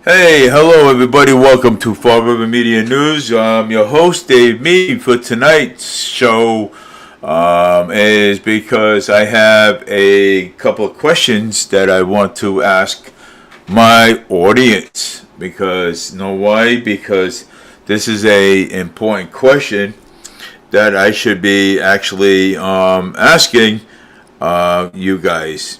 Hey, hello everybody. Welcome to Fall River Media News. I'm your host, Dave Mead. For tonight's show is because I have a couple of questions that I want to ask my audience. Because, you know why? Because this is a important question that I should be actually asking you guys.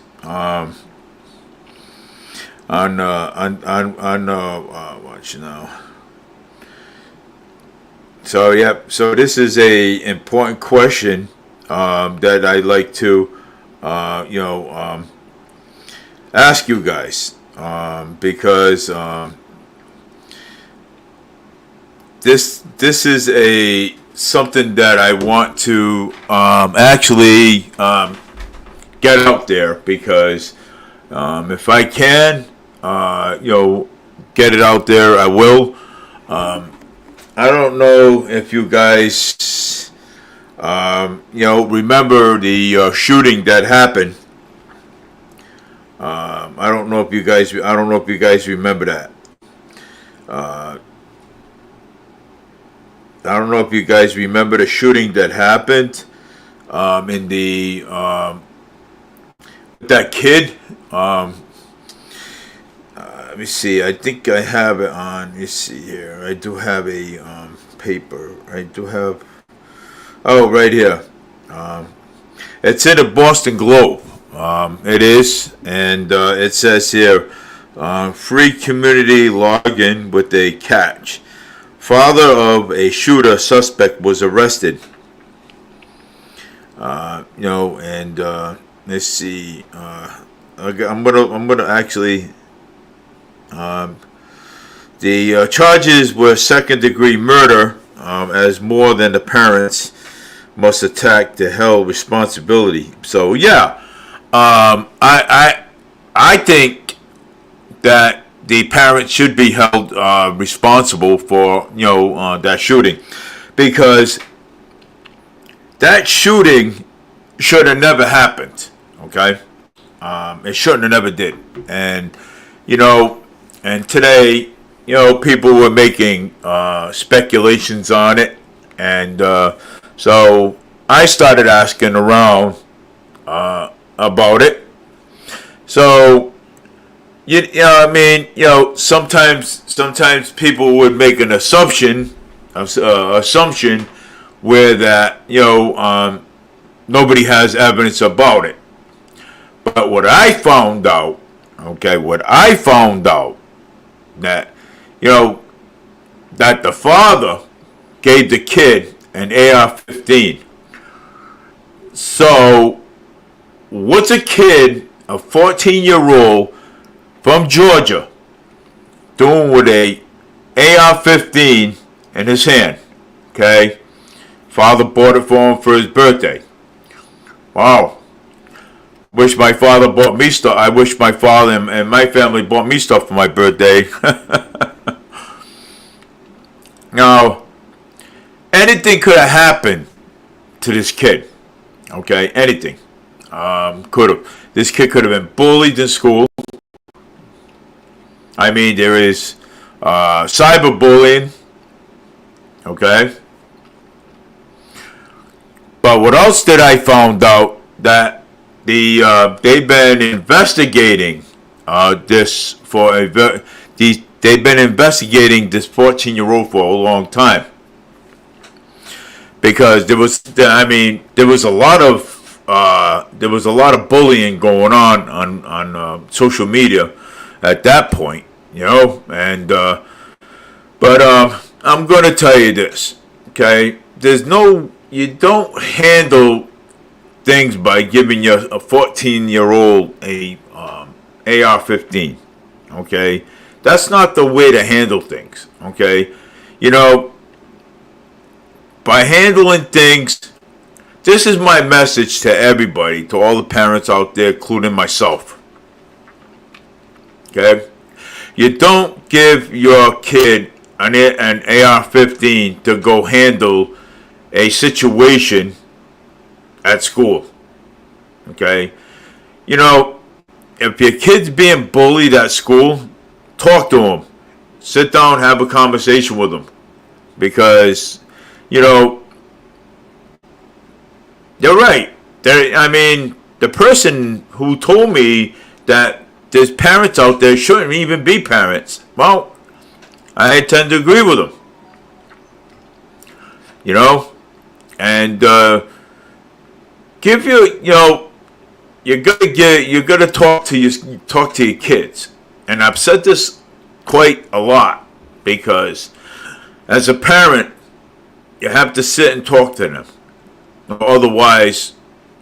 Watch now. So this is a important question that I'd like to ask you guys because this is a something that I want to actually get out there because if I can get it out there, I will. I don't know if you guys, remember the shooting that happened. I don't know if you guys remember that. I don't know if you guys remember the shooting that happened in the that kid. Let me see. I think I have it on. Let me see here. I do have a paper. I do have. Oh, right here. It's in the Boston Globe. It is, and it says here, free community login with a catch. Father of a shooter suspect was arrested. And let's see. I'm gonna actually. The charges were second-degree murder, as more than the parents must attack the held responsibility. So yeah, I think that the parents should be held responsible for that shooting, because that shooting should have never happened. Okay, it shouldn't have never did, and And today, people were making speculations on it, and so I started asking around about it. So, sometimes people would make an assumption where that nobody has evidence about it. But what I found out that that the father gave the kid an AR-15. So what's a kid, a 14-year-old from Georgia, doing with a AR-15 in his hand? Okay, father bought it for him for his birthday. Wow. Wish my father bought me stuff. I wish my father and my family bought me stuff for my birthday. Now, anything could have happened to this kid. Okay, anything could have. This kid could have been bullied in school. I mean, there is cyberbullying. Okay, but what else did I found out? That they've been investigating this for they've been investigating this 14-year-old for a long time, because there was a lot of bullying going on social media at that point, and but I'm going to tell you this, okay? You don't handle things by giving a 14-year-old a AR-15. Okay, that's not the way to handle things. Okay, by handling things, this is my message to everybody, to all the parents out there, including myself. Okay, you don't give your kid an AR-15 to go handle a situation at school. Okay, if your kid's being bullied at school, talk to him. sit down, have a conversation with them, because, you know, you're right. I mean, the person who told me that there's parents out there shouldn't even be parents, well, I tend to agree with them. You know, and give you know, you gotta talk to your kids, and I've said this quite a lot, because as a parent, you have to sit and talk to them. Otherwise,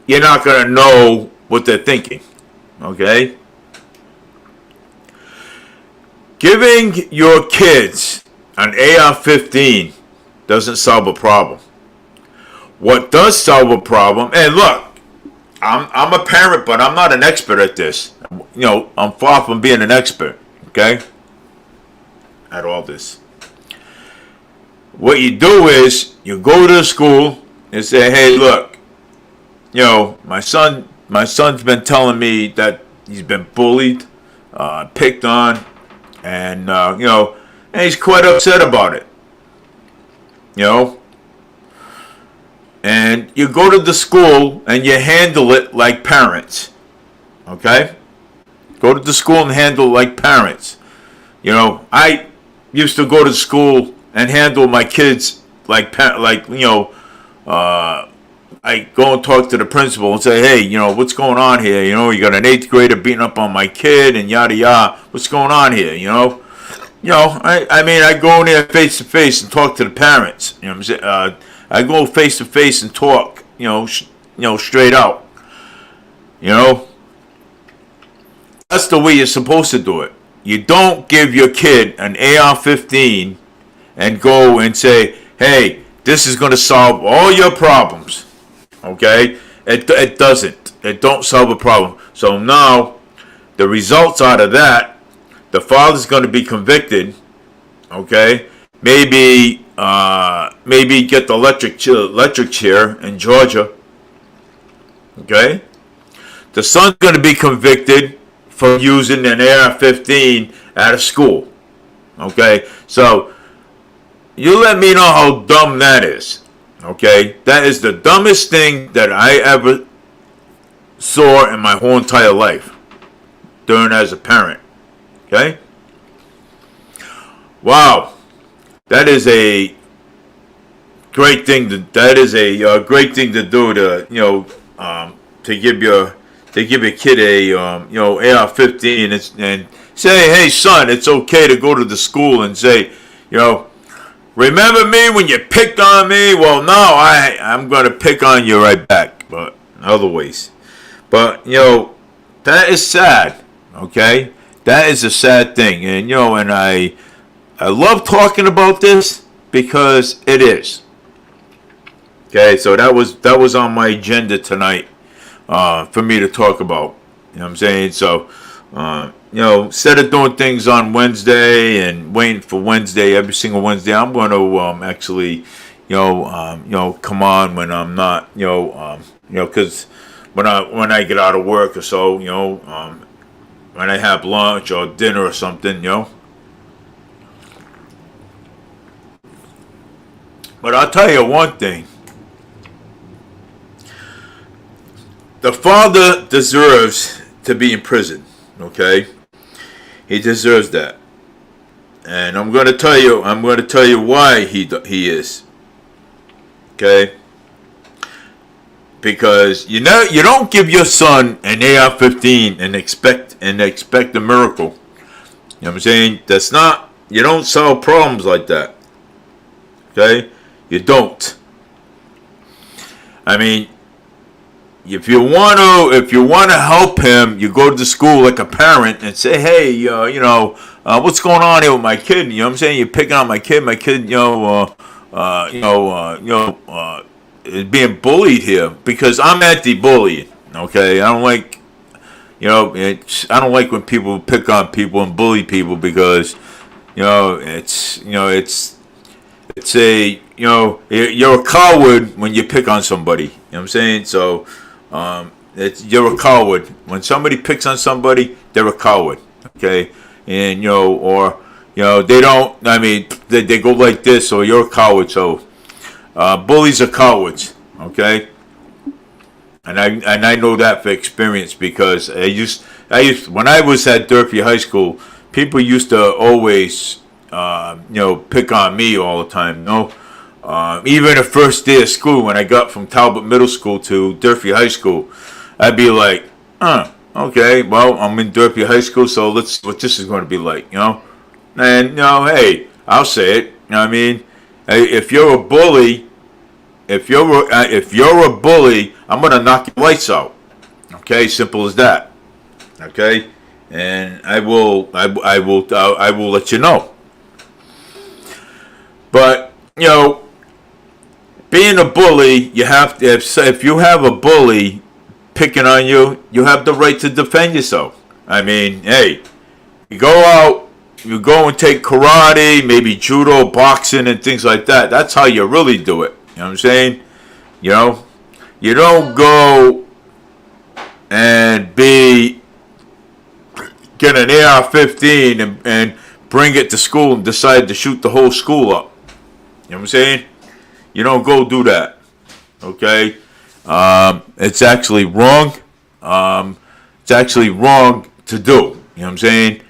you're not gonna know what they're thinking. Okay? Giving your kids an AR-15 doesn't solve a problem. What does solve a problem, and look, I'm a parent, but I'm not an expert at this. You know, I'm far from being an expert, okay, at all this. What you do is, you go to the school and say, hey, look, you know, my son's been telling me that he's been bullied, picked on, and, you know, and he's quite upset about it. You know, and you go to the school and you handle it like parents. Okay? Go to the school and handle it like parents. You know, I used to go to school and handle my kids like you know, I go and talk to the principal and say, hey, you know, what's going on here? You know, you got an 8th grader beating up on my kid and yada yada. What's going on here? You know? I mean, I go in there face to face and talk to the parents. You know what I'm saying? I go face to face and talk, you know, straight out. You know, that's the way you're supposed to do it. You don't give your kid an AR-15 and go and say, hey, this is going to solve all your problems. Okay? It doesn't. It don't solve a problem. So now, the results out of that, the father's going to be convicted, okay? Maybe get the electric chair in Georgia, okay? The son's going to be convicted for using an AR-15 at a school, okay? So you let me know how dumb that is, okay? That is the dumbest thing that I ever saw in my whole entire life, during as a parent. Okay? Wow, that is a great thing. That is a great thing to do. To, you know, to give your kid a you know, AR-15 and say, hey son, it's okay to go to the school and say, you know, remember me when you picked on me? Well, now I'm gonna pick on you right back, but in other ways. But you know, that is sad. Okay. That is a sad thing, and you know, and I love talking about this because it is. Okay, so that was on my agenda tonight, for me to talk about. You know what I'm saying? So, you know, instead of doing things on Wednesday and waiting for Wednesday every single Wednesday, I'm going to actually, you know, come on when I'm not, you know, because when I get out of work or so, you know. When I have lunch or dinner or something, you know. But I'll tell you one thing. The father deserves to be in prison, okay? He deserves that. And I'm going to tell you why he is. Okay? Because you don't give your son an AR-15 and expect a miracle. You know what I'm saying? That's not, you don't solve problems like that. Okay? You don't. I mean, if you want to help him, you go to the school like a parent and say, hey, you know, what's going on here with my kid? You know what I'm saying? You're picking on my kid. My kid, is being bullied here, because I'm anti-bullying. Okay, I don't like, you know, I don't like when people pick on people and bully people, because, you know, it's a, you know, you're a coward when you pick on somebody. You know what I'm saying? So, you're a coward when somebody picks on somebody. They're a coward. Okay, and you know, or they don't. I mean, they go like this, or you're a coward. So bullies are cowards. Okay. And I know that for experience because I used when I was at Durfee High School, people used to always pick on me all the time. Even the first day of school when I got from Talbot Middle School to Durfee High School, I'd be like, okay, well, I'm in Durfee High School, so let's see what this is going to be like, And hey, I'll say it. I mean, if you're a bully. If you're a bully, I'm gonna knock your lights out. Okay, simple as that. Okay, and I will let you know. But being a bully, you have to. If you have a bully picking on you, you have the right to defend yourself. I mean, hey, you go out, you go and take karate, maybe judo, boxing, and things like that. That's how you really do it. You know what I'm saying? You don't go and get an AR-15 and bring it to school and decide to shoot the whole school up. You know what I'm saying? You don't go do that. Okay? It's actually wrong. It's actually wrong to do. You know what I'm saying?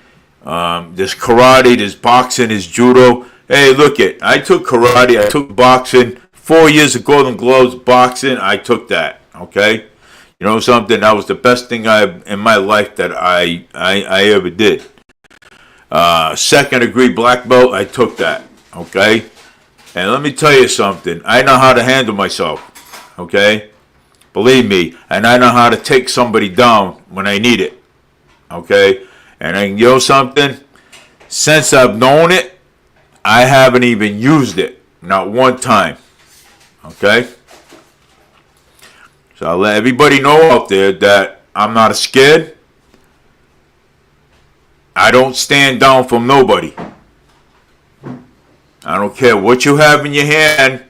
There's karate, there's boxing, there's judo. Hey, I took karate, I took boxing. 4 years of Golden Gloves boxing, I took that. Okay, you know something? That was the best thing in my life that I ever did. Second degree black belt, I took that. Okay, and let me tell you something. I know how to handle myself. Okay, believe me, and I know how to take somebody down when I need it. Okay, and something. Since I've known it, I haven't even used it, not one time. Okay? So I'll let everybody know out there that I'm not scared. I don't stand down from nobody. I don't care what you have in your hand.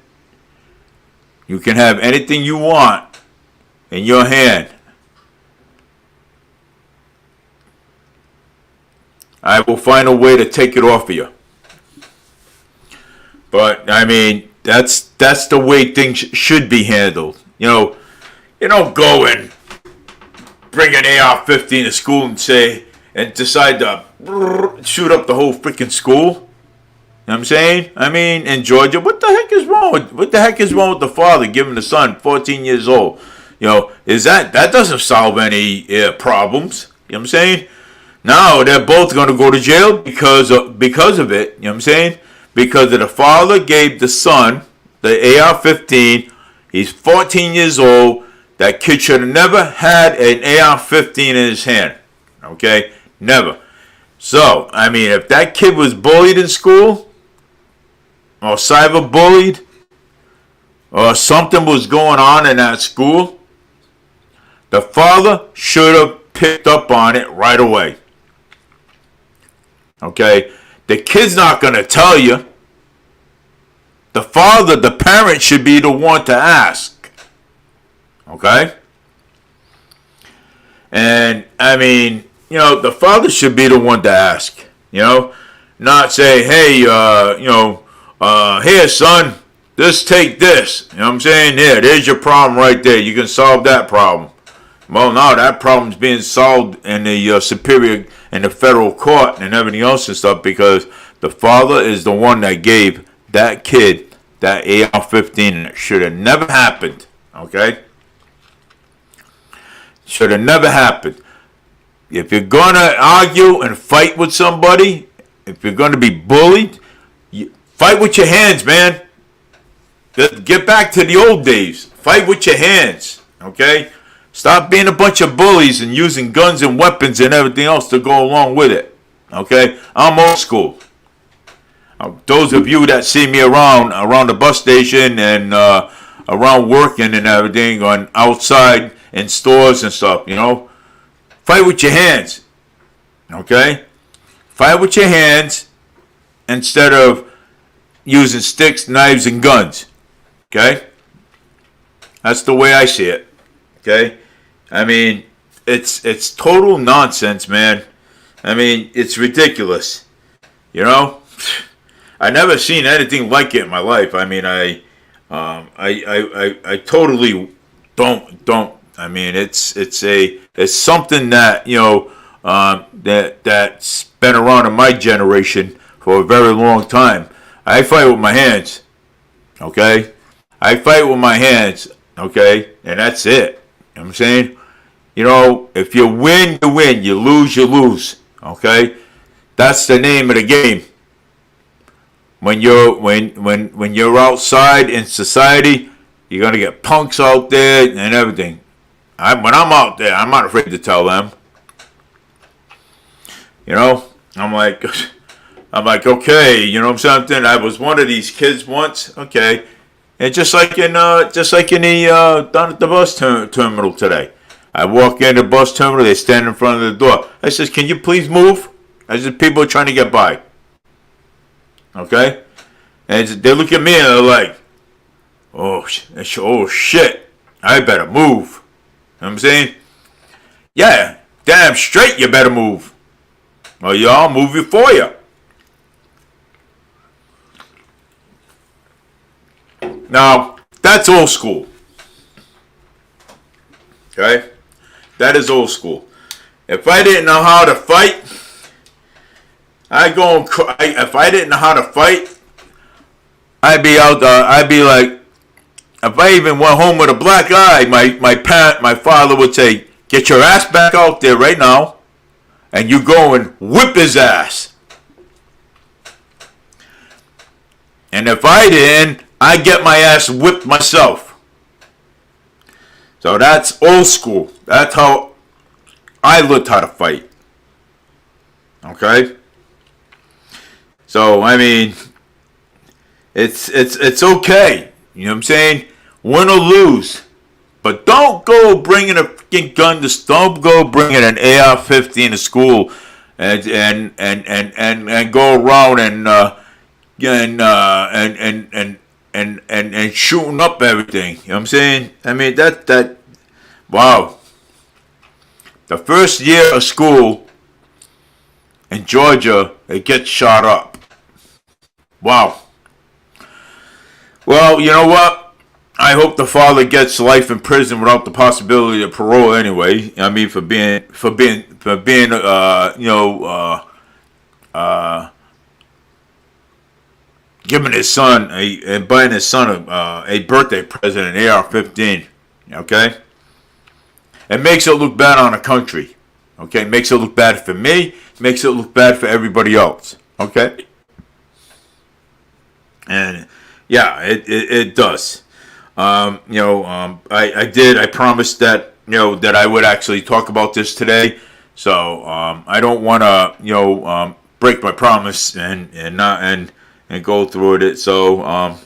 You can have anything you want in your hand. I will find a way to take it off of you. But, I mean, that's the way things should be handled. You don't go and bring an AR-15 to school and decide to shoot up the whole freaking school. You know what I'm saying? I mean, in Georgia, what the heck is wrong with the father giving the son 14 years old? That doesn't solve any problems. You know what I'm saying? Now they're both going to go to jail because of it. You know what I'm saying? Because the father gave the son the AR-15. He's 14 years old. That kid should have never had an AR-15 in his hand. Okay? Never. So, I mean, if that kid was bullied in school, or cyber bullied, or something was going on in that school, the father should have picked up on it right away. Okay? The kid's not going to tell you. The parent should be the one to ask. Okay? And, I mean, the father should be the one to ask. Not say, hey, here, son, take this. You know what I'm saying? There's your problem right there. You can solve that problem. Well, now that problem's being solved in the in the federal court and everything else and stuff because the father is the one that gave that kid that AR-15. It should have never happened. Okay? Should have never happened. If you're going to argue and fight with somebody, if you're going to be bullied, fight with your hands, man. Get back to the old days. Fight with your hands. Okay? Stop being a bunch of bullies and using guns and weapons and everything else to go along with it. Okay? I'm old school. Those of you that see me around the bus station and around working and everything, on outside in stores and stuff, fight with your hands. Okay? Fight with your hands instead of using sticks, knives, and guns. Okay? That's the way I see it. Okay? I mean, it's total nonsense, man. I mean, it's ridiculous. You know, I never seen anything like it in my life. I mean, I totally don't. I mean, it's something that that's been around in my generation for a very long time. I fight with my hands. Okay, I fight with my hands. Okay, and that's it. You know what I'm saying, if you win, you win. You lose, you lose. Okay, that's the name of the game. When you're outside in society, you're gonna get punks out there and everything. When I'm out there, I'm not afraid to tell them. I'm like, okay, something. I was one of these kids once. Okay, and just like in the down at the bus terminal today. I walk in the bus terminal. They stand in front of the door. I says, "Can you please move?" I said, "People are trying to get by." Okay, and they look at me and they're like, "Oh shit! I better move." You know what I'm saying? Yeah, damn straight, you better move. Well, y'all move it for you. Now, that's old school. Okay? That is old school. If I didn't know how to fight, if I didn't know how to fight, I'd be out there. I'd be like, if I even went home with a black eye, my father would say, "Get your ass back out there right now, and you go and whip his ass." And if I didn't, I get my ass whipped myself. So that's old school. That's how I learned how to fight. Okay? So, I mean, it's okay. You know what I'm saying? Win or lose. But don't go bringing a freaking gun to, don't go bringing an AR-15 to school and go around and shooting up everything. You know what I'm saying? I mean, wow. The first year of school in Georgia, it gets shot up. Wow. Well, you know what? I hope the father gets life in prison without the possibility of parole. Anyway, I mean, for being, giving his son and buying his son a birthday present, an AR-15. Okay, it makes it look bad on the country. Okay, it makes it look bad for me. Makes it look bad for everybody else. Okay, and yeah, it does. I promised that that I would actually talk about this today. So I don't want to break my promise and go through it. So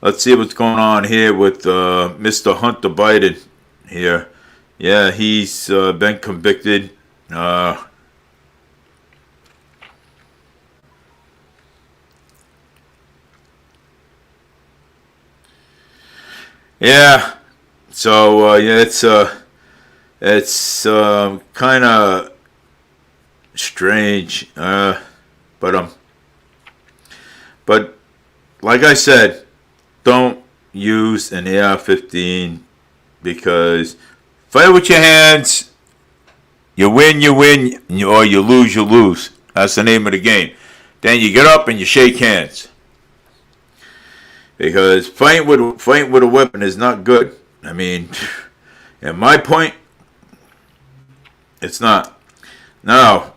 let's see what's going on here with Mr. Hunter Biden here. Yeah, he's been convicted. Yeah. So yeah, it's kind of strange. But like I said, don't use an AR-15 because fight with your hands. You win, or you lose, you lose. That's the name of the game. Then you get up and you shake hands. Because fighting with a weapon is not good. I mean, at my point, it's not. Now,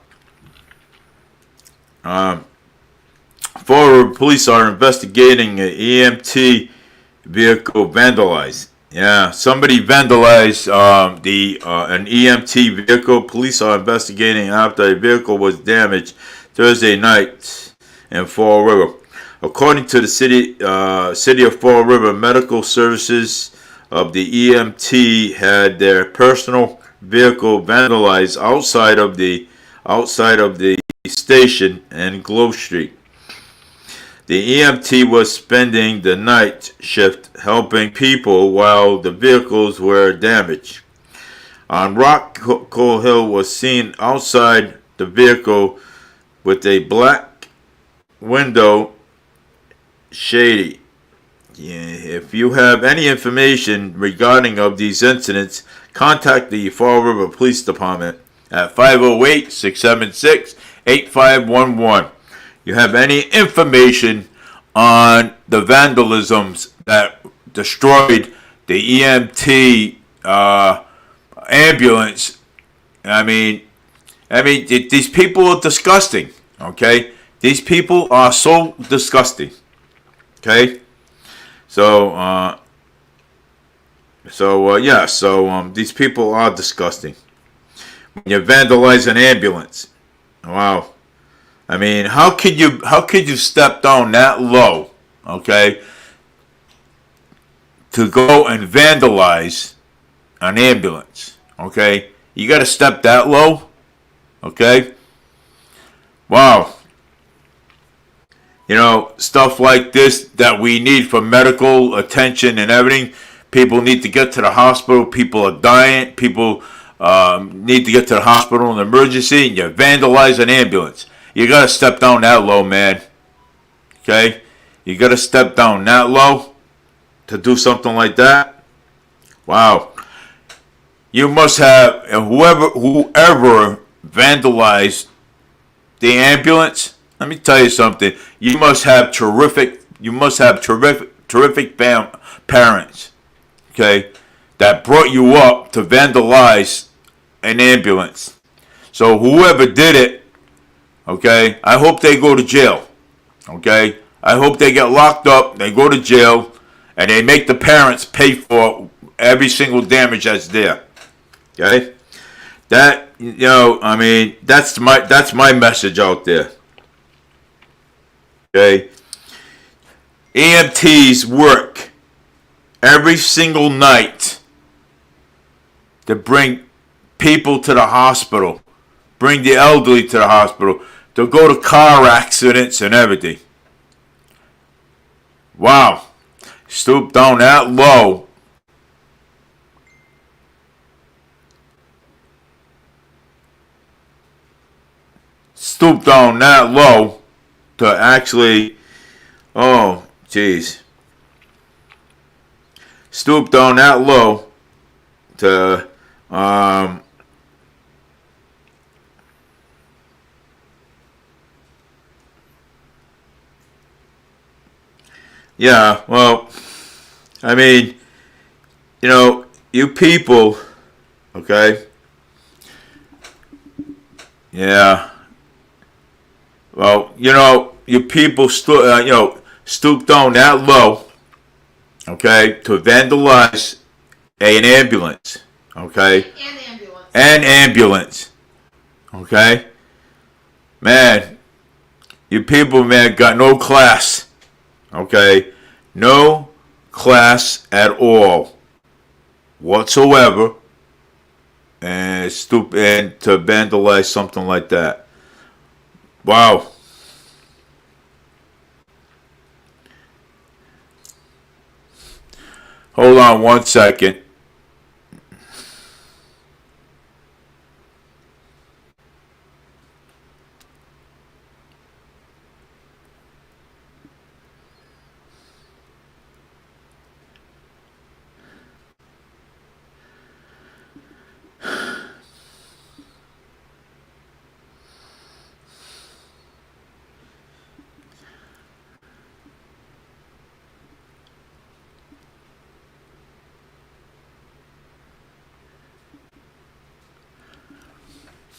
Florida police are investigating an EMT vehicle vandalized. Yeah, somebody vandalized an EMT vehicle. Police are investigating after a vehicle was damaged Thursday night in Fall River. According to the city of Fall River, medical services of the EMT had their personal vehicle vandalized outside of the station in Globe Street. The EMT was spending the night shift helping people while the vehicles were damaged. On Rock Coal Hill was seen outside the vehicle with a black window shady. If you have any information regarding of these incidents, contact the Fall River Police Department at 508-676-8511. You have any information on the vandalisms that destroyed the EMT ambulance. I mean, these people are disgusting. Okay, these people are so disgusting. Okay, so these people are disgusting. When you vandalize an ambulance, wow. I mean, how could you step down that low, okay, to go and vandalize an ambulance, okay? You got to step that low, okay? Wow. You know, stuff like this that we need for medical attention and everything. People need to get to the hospital. People are dying. People need to get to the hospital in emergency, and you vandalize an ambulance. You got to step down that low, man. Okay? You got to step down that low to do something like that. Wow. You must have, whoever vandalized the ambulance, let me tell you something. You must have terrific parents, okay, that brought you up to vandalize an ambulance. So whoever did it, okay, I hope they go to jail. Okay, I hope they get locked up, they go to jail, and they make the parents pay for every single damage that's there. Okay, that, you know, I mean, that's my message out there. Okay, EMTs work every single night to bring people to the hospital, bring the elderly to the hospital, to go to car accidents and everything. Wow. Stoop down that low. Stoop down that low to actually, oh, jeez. Stoop down that low to, yeah, well, I mean, you know, you people, okay, yeah, well, you know, you people, stoop down that low, okay, to vandalize an ambulance, okay, an ambulance, okay, man, you people, man, got no class. Okay, no class at all, whatsoever, and and to vandalize something like that. Wow. Hold on one second.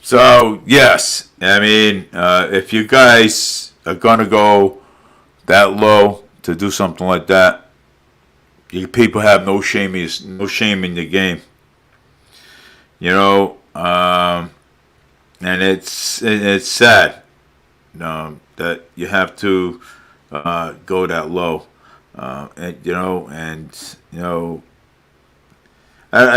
So, yes, I mean, if you guys are going to go that low to do something like that, you people have no shame in the game. You know, and it's sad that you have to go that low. I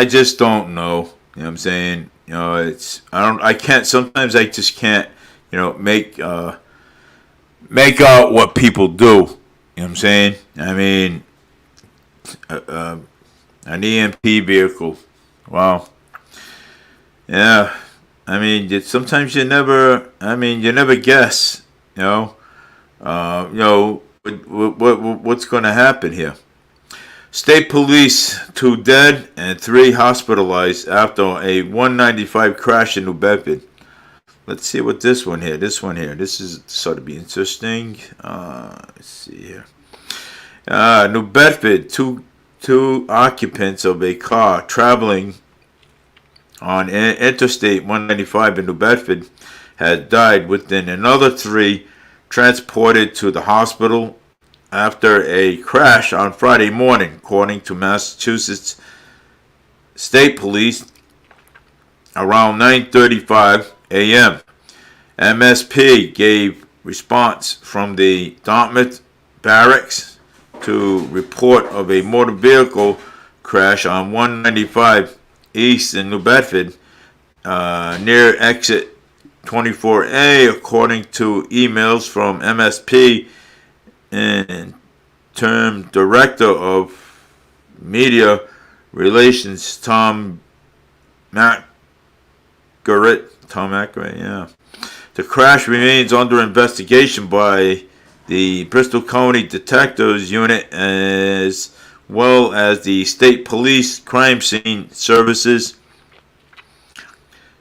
just don't know. You know what I'm saying? You know, I can't, sometimes I just can't, make out what people do. You know what I'm saying? I mean, an EMP vehicle. Wow. Yeah. I mean, sometimes you never. I mean, you never guess. You know. What's going to happen here? State police, 2 dead and 3 hospitalized after a 195 crash in New Bedford. Let's see what this one here. This is sort of be interesting. Let's see here. New Bedford, two occupants of a car traveling on Interstate 195 in New Bedford had died, within another 3 transported to the hospital after a crash on Friday morning, according to Massachusetts State Police. Around 9:35 a.m., MSP gave response from the Dartmouth Barracks to report of a motor vehicle crash on 195 East in New Bedford, near exit 24A, according to emails from MSP and term director of media relations Tom Mackeret. Yeah. The crash remains under investigation by the Bristol County Detectives Unit as well as the State Police Crime Scene Services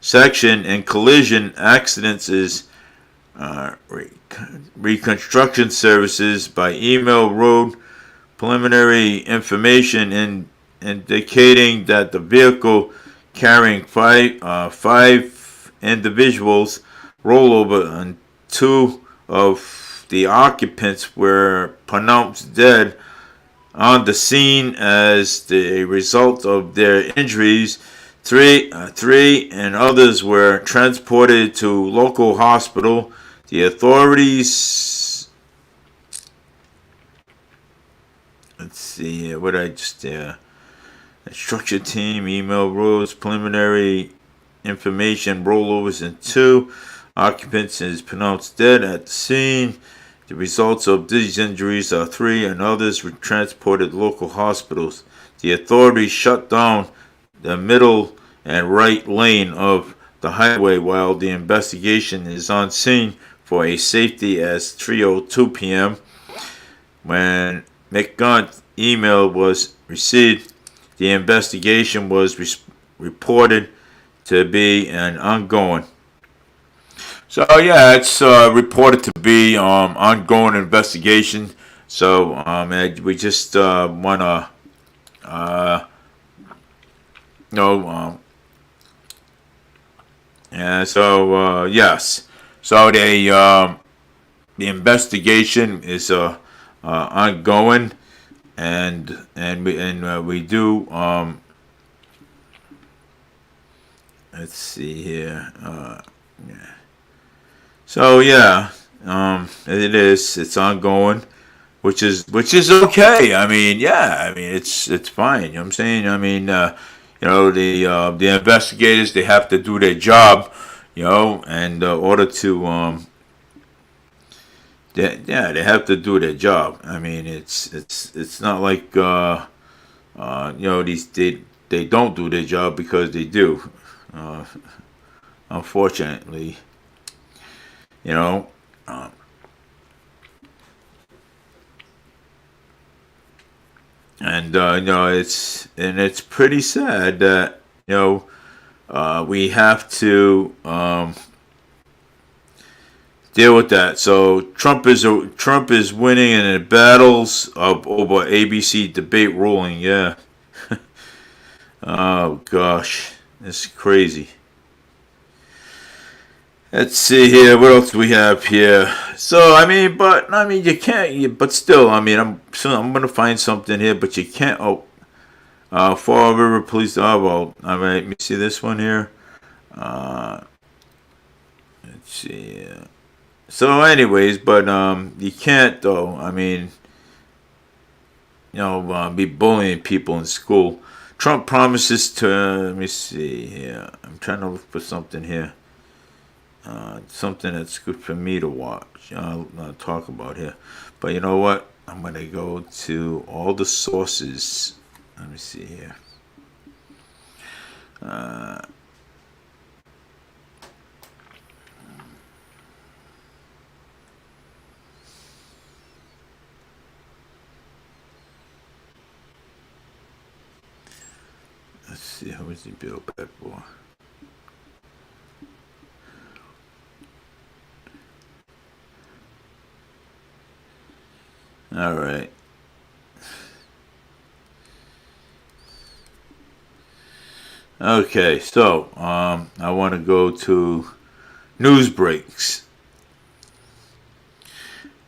Section, and Collision Accidents is Reconstruction Services by email wrote preliminary information indicating that the vehicle carrying five individuals rollover, and 2 of the occupants were pronounced dead on the scene as the result of their injuries. Three and others were transported to local hospital. The authorities, let's see here, what I just, structure team, email rules, preliminary information, rollovers, and 2 occupants is pronounced dead at the scene. The results of these injuries are 3 and others were transported to local hospitals. The authorities shut down the middle and right lane of the highway while the investigation is on scene for a safety as 3:02 p.m. When McGunt's email was received, the investigation was reported to be an ongoing. So yeah, it's reported to be ongoing investigation. So we just want to yeah. So yes. So the investigation is ongoing, and we do let's see here. Yeah. So yeah, it's ongoing, which is okay. I mean, yeah, I mean it's fine. You know what I'm saying? I mean, the investigators, they have to do their job, and order to they have to do their job. I mean, it's not like they don't do their job, because they do. Unfortunately. And it's pretty sad that we have to deal with that. So Trump is winning in the battles over ABC debate ruling. Yeah. Oh gosh, it's crazy. Let's see here. What else do we have here? So you can't. But still, I'm gonna find something here. But you can't. Fall River Police. Oh well. All right. Let me see this one here. Let's see. So, anyways, but you can't though. Be bullying people in school. Trump promises to. Let me see here. I'm trying to look for something here. Something that's good for me to watch. I'll talk about here. But you know what? I'm going to go to all the sources. Let me see here. Let's see, how was the bill back for? All right. Okay, so I want to go to news breaks.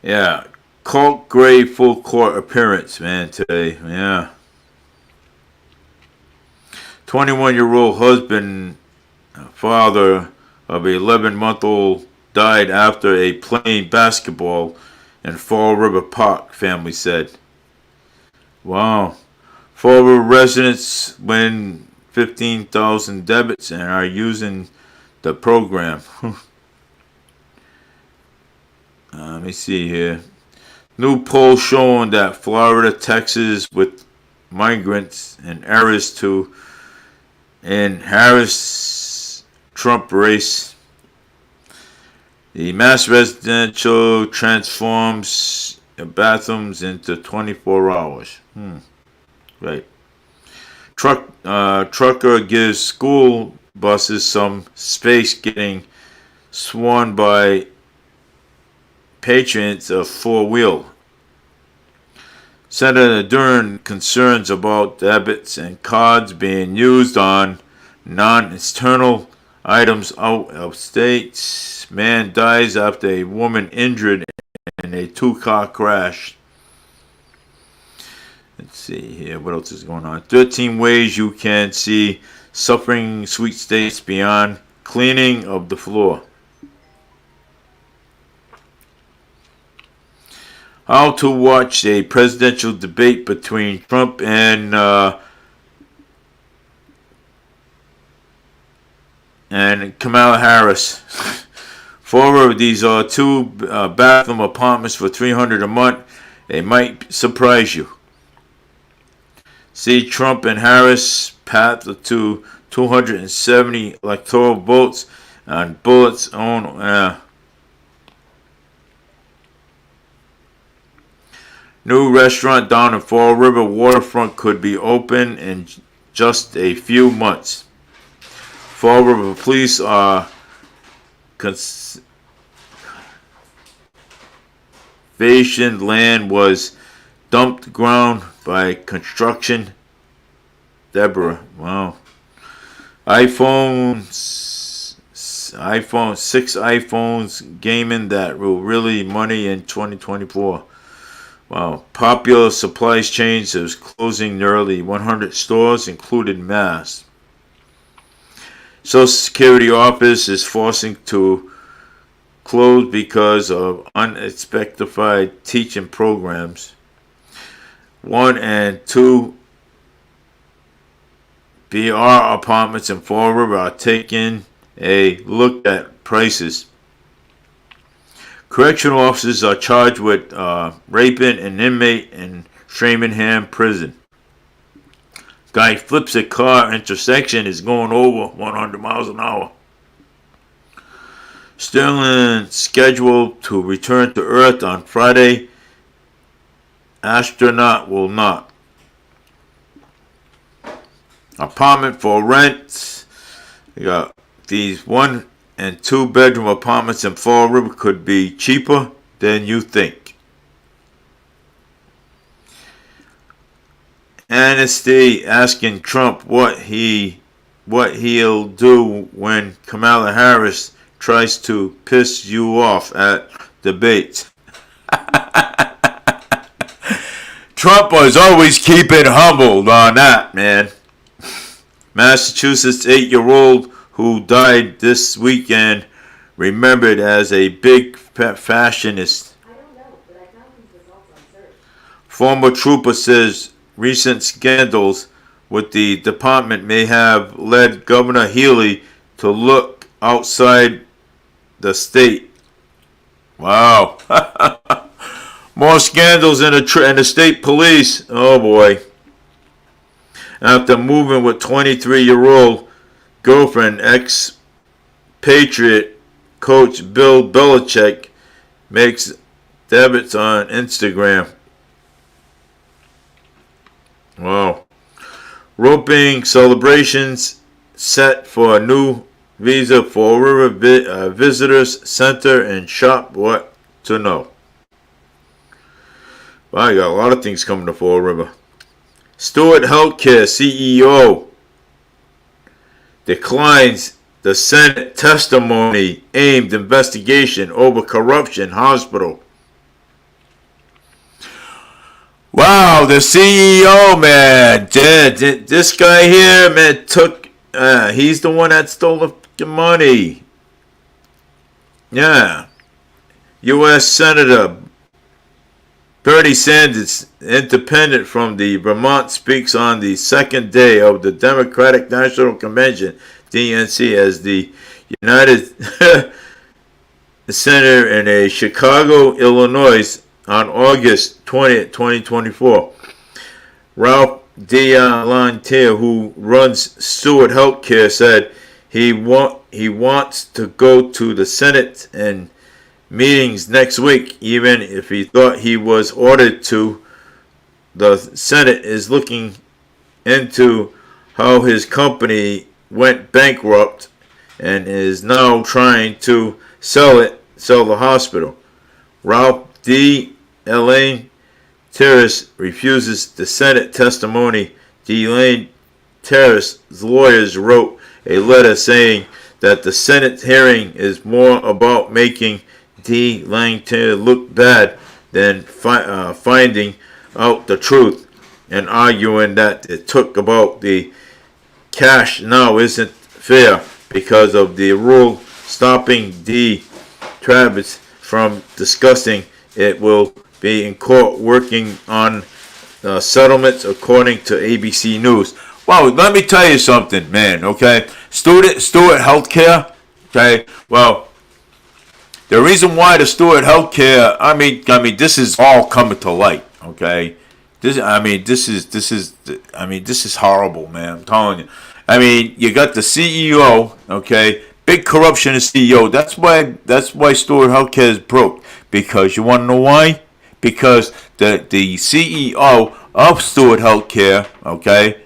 Yeah, Colt Gray full court appearance, man, today. Yeah. 21-year-old husband, father of an 11-month-old, died after a playing basketball in Fall River Park, family said. Wow. Fall River residents win 15,000 debits and are using the program. Let me see here. New poll showing that Florida, Texas, with migrants and heirs to in Harris Trump race. The mass residential transforms bathrooms into 24 hours. Right. Trucker gives school buses some space getting sworn by patrons of four-wheel. Senator Duran concerns about debits and cards being used on non-external items out of state. Man dies after a woman injured in a two-car crash. Let's see here. What else is going on? 13 ways you can see suffering sweet states beyond cleaning of the floor. How to watch a presidential debate between Trump and Kamala Harris. Four of these are two bathroom apartments for $300 a month. They might surprise you. See Trump and Harris path to 270 electoral votes on bullets on. New restaurant down in Fall River waterfront could be open in just a few months. Fall River police are conservation land was dumped ground by construction. Deborah, wow. Six iPhones gaming that will really money in 2024. Wow. Popular supplies chains is closing nearly 100 stores, including Mass. Social Security office is forcing to close because of unexpected teaching programs. 1 and 2 BR apartments in Fall River are taking a look at prices. Correctional officers are charged with raping an inmate in Framingham prison. Guy flips a car intersection, is going over 100 miles an hour. Sterling scheduled to return to Earth on Friday. Astronaut will not. Apartment for rent. We got these 1 and 2 bedroom apartments in Fall River could be cheaper than you think. Amnesty asking Trump what he'll do when Kamala Harris tries to piss you off at debates. Trump was always keeping humbled on that, man. Massachusetts 8-year-old who died this weekend remembered as a big fashionist. Former trooper says recent scandals with the department may have led Governor Healy to look outside the state. Wow. More scandals in the state police. Oh boy. After moving with 23-year-old girlfriend, ex-Patriot coach Bill Belichick makes debits on Instagram. Wow. roping celebrations set for a new visa for River Visitors Center and shop. What to know? Wow, you got a lot of things coming to Fall River. Stewart Healthcare CEO declines the Senate testimony aimed investigation over corruption hospital. Wow, the CEO, man, this guy here, man, he's the one that stole the money. Yeah. U.S. Senator Bernie Sanders, independent from the Vermont, speaks on the second day of the Democratic National Convention, DNC, as the United Senator in a Chicago, Illinois, on August 20th, 2024. Ralph Dialantier, who runs Stewart Healthcare, said he wants to go to the Senate and meetings next week, even if he thought he was ordered to. The Senate is looking into how his company went bankrupt and is now trying to sell the hospital. Ralph D. Elaine Terrace refuses the Senate testimony. D. Elaine Terrace's lawyers wrote a letter saying that the Senate hearing is more about making D. Langton look bad than finding out the truth, and arguing that it took about the cash now isn't fair because of the rule stopping D. Travis from discussing it will be in court working on settlements, according to ABC News. Wow, let me tell you something, man, okay? Stewart Healthcare, okay? Well, the reason why the Stewart Healthcare, I mean, this is all coming to light, okay? This is horrible, man. I'm telling you. I mean, you got the CEO, okay? Big corruption in CEO. That's why Stewart Healthcare is broke. Because you want to know why? Because the CEO of Stewart Healthcare, okay,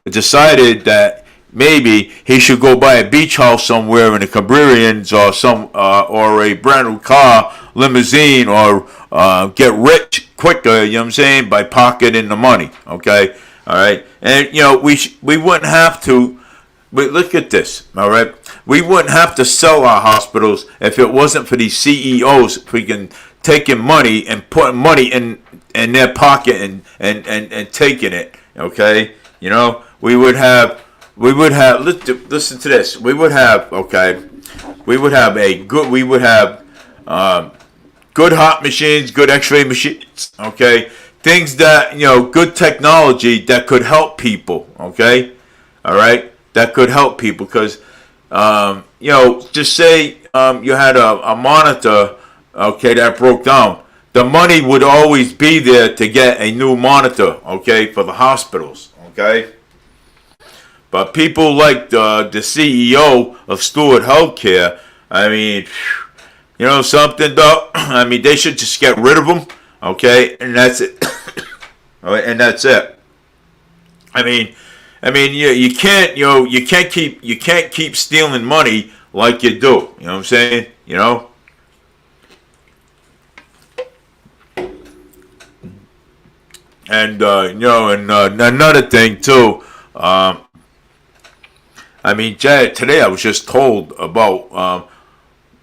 decided that maybe he should go buy a beach house somewhere in the Caribbeans or a brand new car, limousine, or get rich quicker, you know what I'm saying, by pocketing the money, okay? All right? And, we wouldn't have to, but look at this, all right? We wouldn't have to sell our hospitals if it wasn't for these CEOs freaking taking money and putting money in their pocket and taking it, okay? We would have, listen to this, we would have good heart machines, good x-ray machines, okay? Things that, good technology that could help people, okay? All right? That could help people because, just say you had a monitor, okay, that broke down. The money would always be there to get a new monitor, okay, for the hospitals, okay? But people like the CEO of Stewart Healthcare, I mean, something though, I mean, they should just get rid of them, okay, and that's it. All right, and that's it. I mean, you can't keep stealing money like you do. You know what I'm saying? And another thing too. Jay, today I was just told about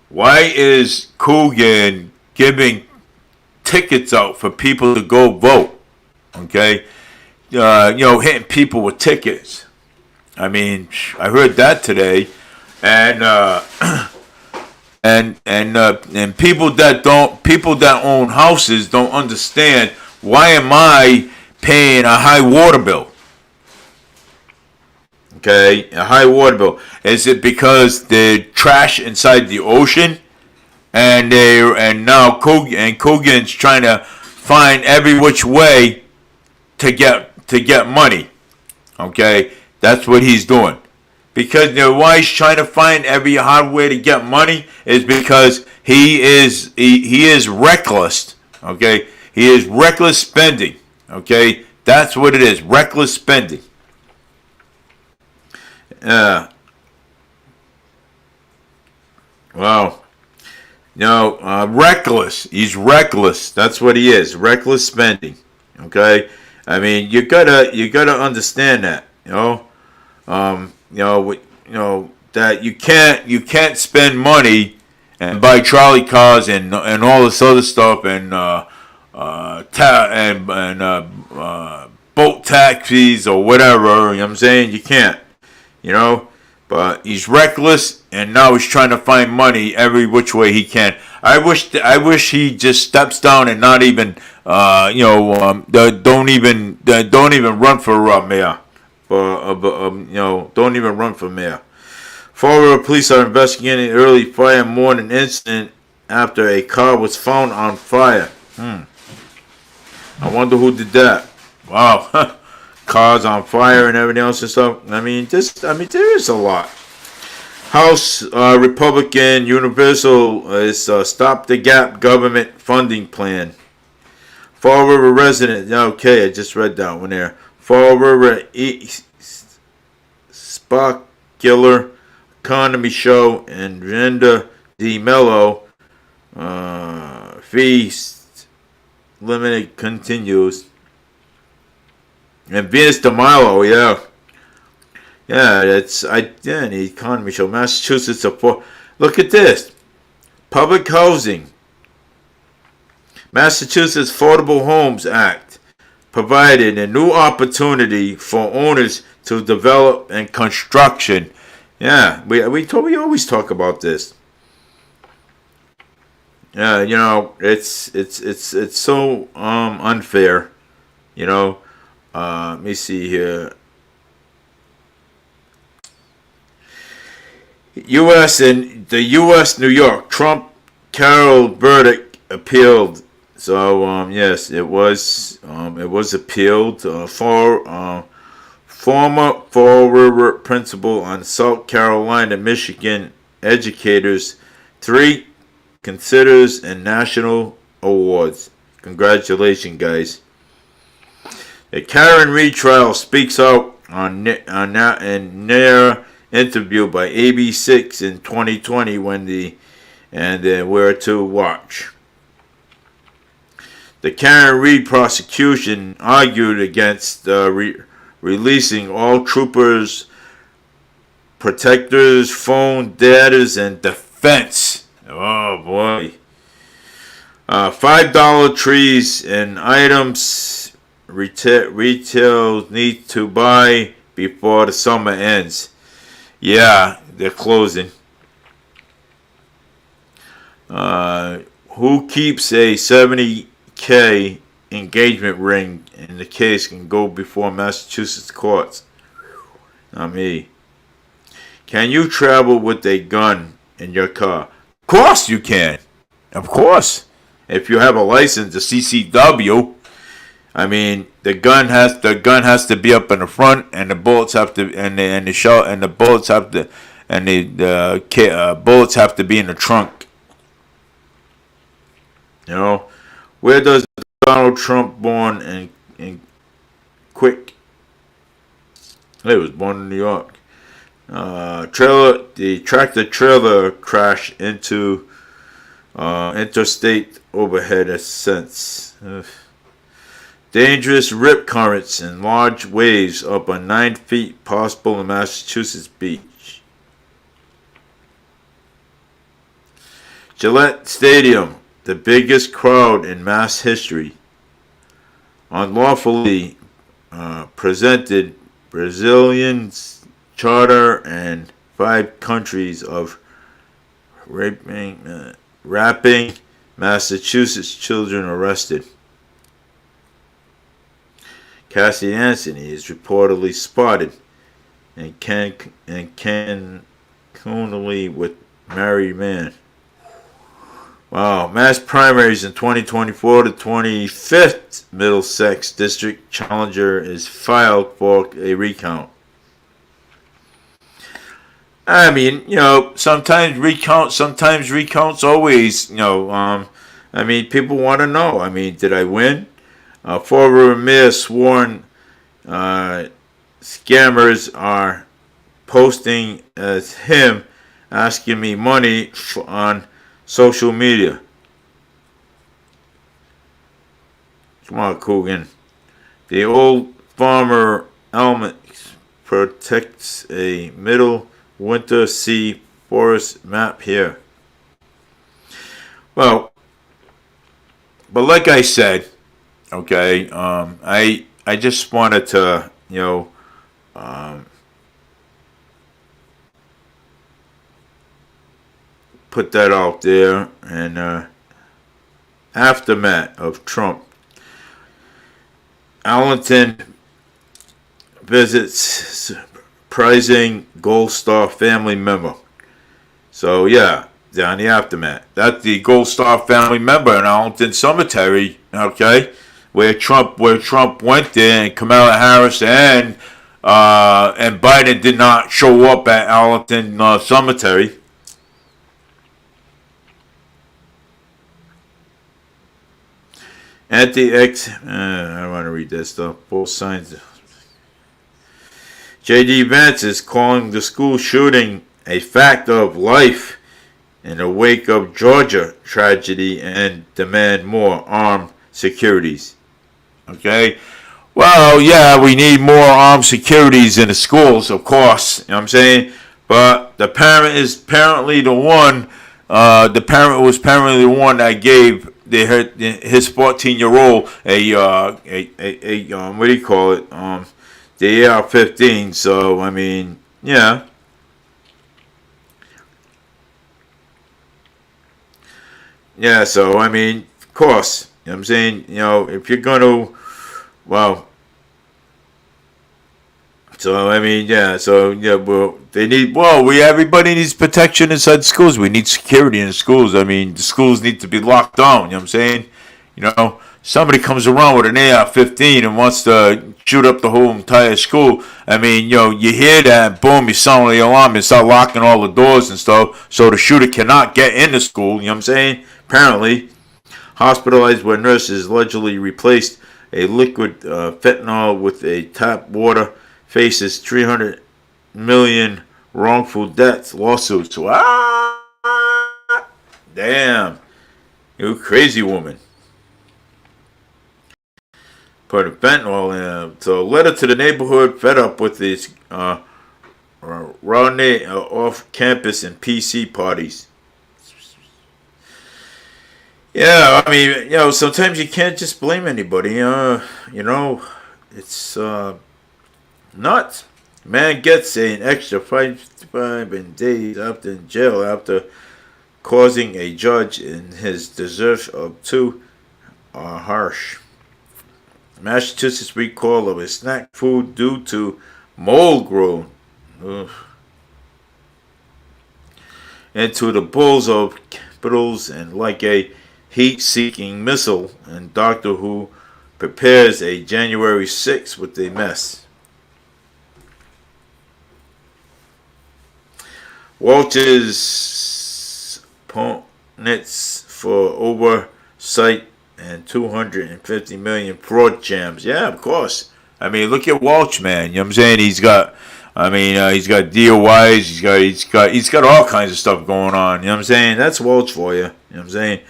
why is Coogan giving tickets out for people to go vote? Okay. Hitting people with tickets. I mean, I heard that today, and people that own houses don't understand, why am I paying a high water bill? Okay, a high water bill. Is it because the trash inside the ocean, and now Coogan's trying to find every which way to get money, okay? That's what he's doing. Because why he's trying to find every hard way to get money is because he is reckless, okay? He is reckless spending, okay? That's what it is, reckless spending. Yeah. Well, reckless. He's reckless. That's what he is. Reckless spending. Okay. I mean, you gotta understand that. That you can't spend money and buy trolley cars and all this other stuff and boat taxis or whatever. You know what I'm saying? You can't. You know, but he's reckless, and now he's trying to find money every which way he can. I wish he just steps down and not even, don't even run for mayor. Don't even run for mayor. Fall River police are investigating an early fire morning incident after a car was found on fire. I wonder who did that. Wow. Cars on fire and everything else and stuff. There is a lot. House Republican Universal is Stop the Gap government funding plan. Fall River resident. Okay, I just read that one there. Fall River Sparkular Economy Show and Brenda D. Mello Feast Limited continues. And Venus de Milo, yeah. Yeah, the economy show. Massachusetts support. Look at this. Public housing. Massachusetts Affordable Homes Act provided a new opportunity for owners to develop and construction. Yeah, we always talk about this. Yeah, it's so unfair. Let me see here. U.S. New York Trump Carroll verdict appealed. So yes, it was appealed. Former Fall River principal on South Carolina, Michigan educators, 3 considers and national awards. Congratulations, guys. The Karen Reed trial speaks out on Nair interview by AB6 in 2020 where to watch. The Karen Reed prosecution argued against releasing all troopers, protectors, phone data, and defense. Oh boy. $5 trees and items retail need to buy before the summer ends. Yeah, they're closing. Who keeps a $70K engagement ring in the case can go before Massachusetts courts? Not me. Can you travel with a gun in your car? Of course you can. Of course. If you have a license, a CCW. The gun has to be up in the front, and the bullets have to, the bullets have to, and the bullets have to be in the trunk. Where does Donald Trump born in Quick? He was born in New York. The tractor trailer crashed into interstate overhead ascents. Dangerous rip currents and large waves up on 9 feet possible in Massachusetts beach. Gillette Stadium, the biggest crowd in mass history. Unlawfully presented Brazilians charter and 5 countries of rapping Massachusetts children arrested. Cassie Anthony is reportedly spotted and cannonly with married man. Wow. Mass primaries in 2024, the 25th Middlesex District challenger is filed for a recount. Sometimes recounts always, people want to know. Did I win? Former mayor sworn scammers are posting as him asking me money on social media. Come on, Coogan. The old farmer element protects a middle winter sea forest map here. Well, but like I said, okay, I just wanted to, put that out there. And aftermath of Trump, Arlington visits surprising Gold Star family member. So yeah, down the aftermath. That's the Gold Star family member in Arlington Cemetery, okay, where Trump went there, and Kamala Harris and Biden did not show up at Arlington Cemetery. Anti-X, I don't want to read that stuff. Both sides. J.D. Vance is calling the school shooting a fact of life in the wake of Georgia tragedy and demand more armed securities. Okay? Well, yeah, we need more armed securities in the schools, of course. You know what I'm saying? But the parent is apparently the one, the parent was apparently the one that gave his 14-year-old a what do you call it? The AR-15. So I mean, yeah. Yeah, so I mean, of course, you know what I'm saying, if you're gonna, well, so I mean, yeah, so yeah, well, everybody needs protection inside schools. We need security in schools. I mean, the schools need to be locked down. You know what I'm saying? Somebody comes around with an AR-15 and wants to shoot up the whole entire school. I mean, you hear that, boom, you sound the alarm, you start locking all the doors and stuff, so the shooter cannot get in the school. You know what I'm saying? Apparently, hospitalized where nurses allegedly replaced a liquid fentanyl with a tap water, faces 300 million wrongful deaths lawsuits. Damn, you crazy woman. Put a fentanyl in. So, letter to the neighborhood fed up with this Rodney off-campus and PC parties. Yeah, I mean, sometimes you can't just blame anybody. It's nuts. Man gets an extra 5 days after in jail after causing a judge in his deserts of too harsh. Massachusetts recall of a snack food due to mold grown into the bowls of capitals and like a heat-seeking missile, and Doctor Who prepares a January 6th with a mess. Welch's opponents for oversight and 250 million fraud jams. Yeah, of course. I mean, look at Welch, man. You know what I'm saying? He's got DOIs. He's got all kinds of stuff going on. You know what I'm saying? That's Welch for you. You know what I'm saying?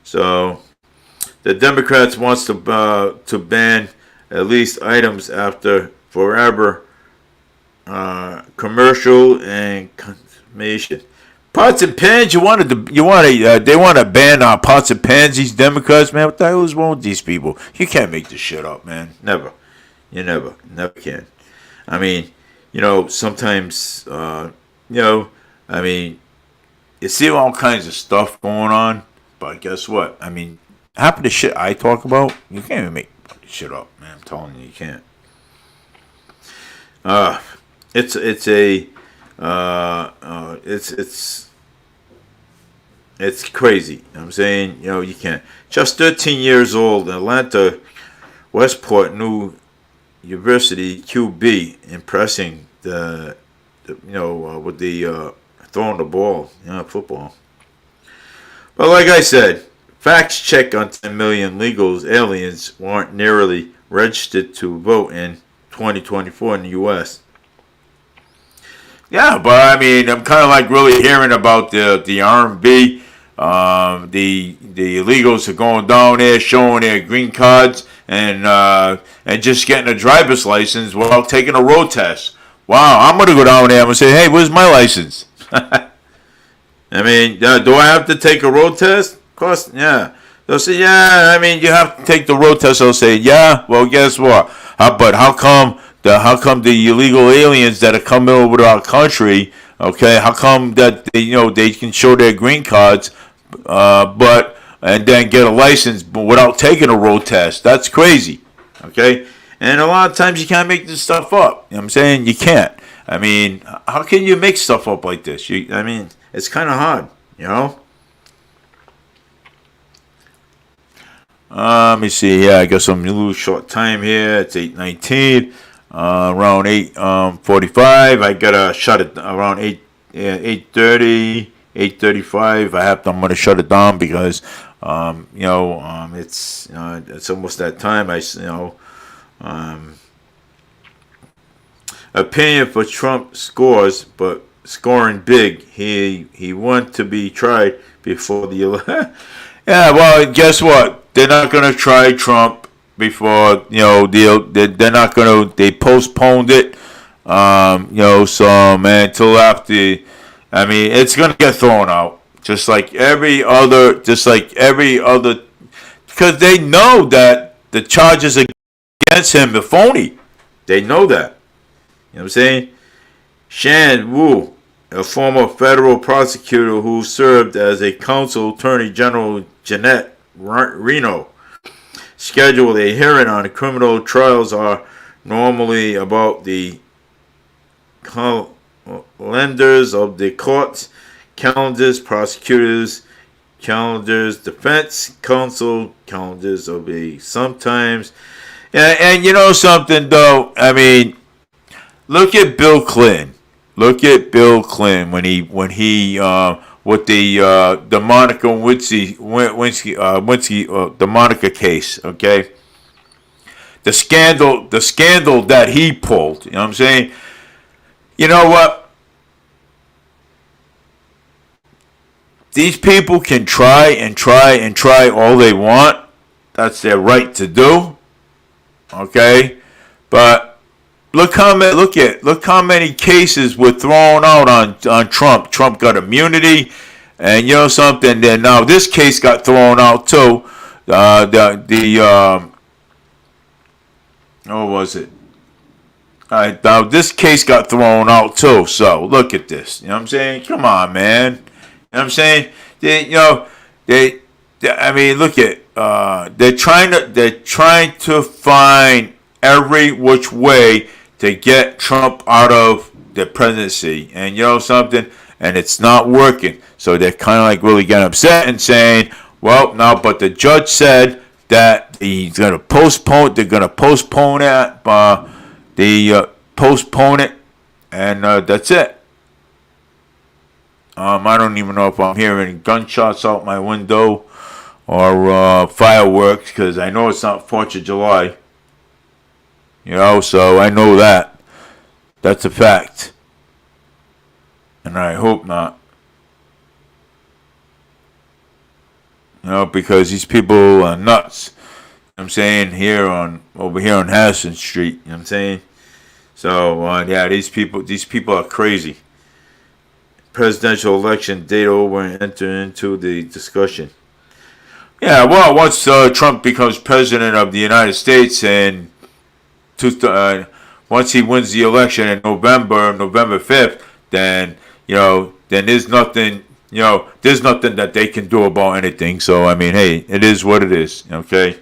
So, the Democrats wants to ban at least items after forever commercial and consummation. Pots and pans. They want to ban pots and pans. These Democrats, man. What the hell is wrong with these people? You can't make this shit up, man. Never. You never can. I mean, sometimes, I mean, you see all kinds of stuff going on, but guess what? I mean, half of the shit I talk about, you can't even make shit up, man. I'm telling you, you can't. It's crazy. You know what I'm saying, you can't. Just 13 years old, Atlanta Westport New University QB impressing with the throwing the ball, football. But like I said, facts check on 10 million legal aliens weren't nearly registered to vote in 2024 in the U.S. Yeah, but I mean, I'm kind of like really hearing about the R&B, the illegals are going down there showing their green cards and just getting a driver's license without taking a road test. Wow, I'm gonna go down there and say, hey, where's my license? I mean, do I have to take a road test? Of course, yeah. They'll say, yeah. I mean, you have to take the road test. They'll say, yeah. Well, guess what? But how come the illegal aliens that are coming over to our country? Okay, how come that they can show their green cards, but and then get a license without taking a road test? That's crazy. Okay, and a lot of times you can't make this stuff up. You know what I'm saying? You can't. I mean, how can you make stuff up like this? I mean, it's kind of hard, you know. Let me see. Yeah, I got some little short time here. It's 8:19. Around 8:45, I gotta shut it around 8:30, 8:35. I'm gonna shut it down because it's almost that time. Opinion for Trump scores, but scoring big. He want to be tried before the election. Yeah, well, guess what? They're not gonna try Trump before they're not gonna. They postponed it. So man, until after. I mean, it's gonna get thrown out, just like every other, because they know that the charges against him are phony. They know that. You know what I'm saying? Shan Wu, a former federal prosecutor who served as a counsel attorney general Jeanette Reno, scheduled a hearing on criminal trials are normally about the calendars of the courts, calendars, prosecutors, calendars, defense counsel, calendars of a sometimes. And you know something though, I mean, look at Bill Clinton. Look at Bill Clinton when he with the Monica Lewinsky the Monica case, okay? The scandal that he pulled, you know what I'm saying? You know what? These people can try all they want. That's their right to do. Okay? But look how many cases were thrown out on Trump. Trump got immunity, and you know something. Then now this case got thrown out too. What was it? Now this case got thrown out too. So look at this. You know what I'm saying? Come on, man. You know what I'm saying? I mean, look at. They're trying to find every which way to get Trump out of the presidency, and you know something, and it's not working. So they're kind of like really getting upset and saying, "Well, now, but the judge said that he's going to postpone. They're going to postpone it. Postpone it, and that's it." I don't even know if I'm hearing gunshots out my window or fireworks, because I know it's not 4th of July. You know, so I know that. That's a fact. And I hope not. You know, because these people are nuts. You know what I'm saying? Over here on Harrison Street. You know what I'm saying? So, yeah, these people are crazy. Presidential election date over and enter into the discussion. Yeah, well, once Trump becomes president of the United States and once he wins the election in November 5th, then, then there's nothing that they can do about anything. So, I mean, hey, it is what it is, okay?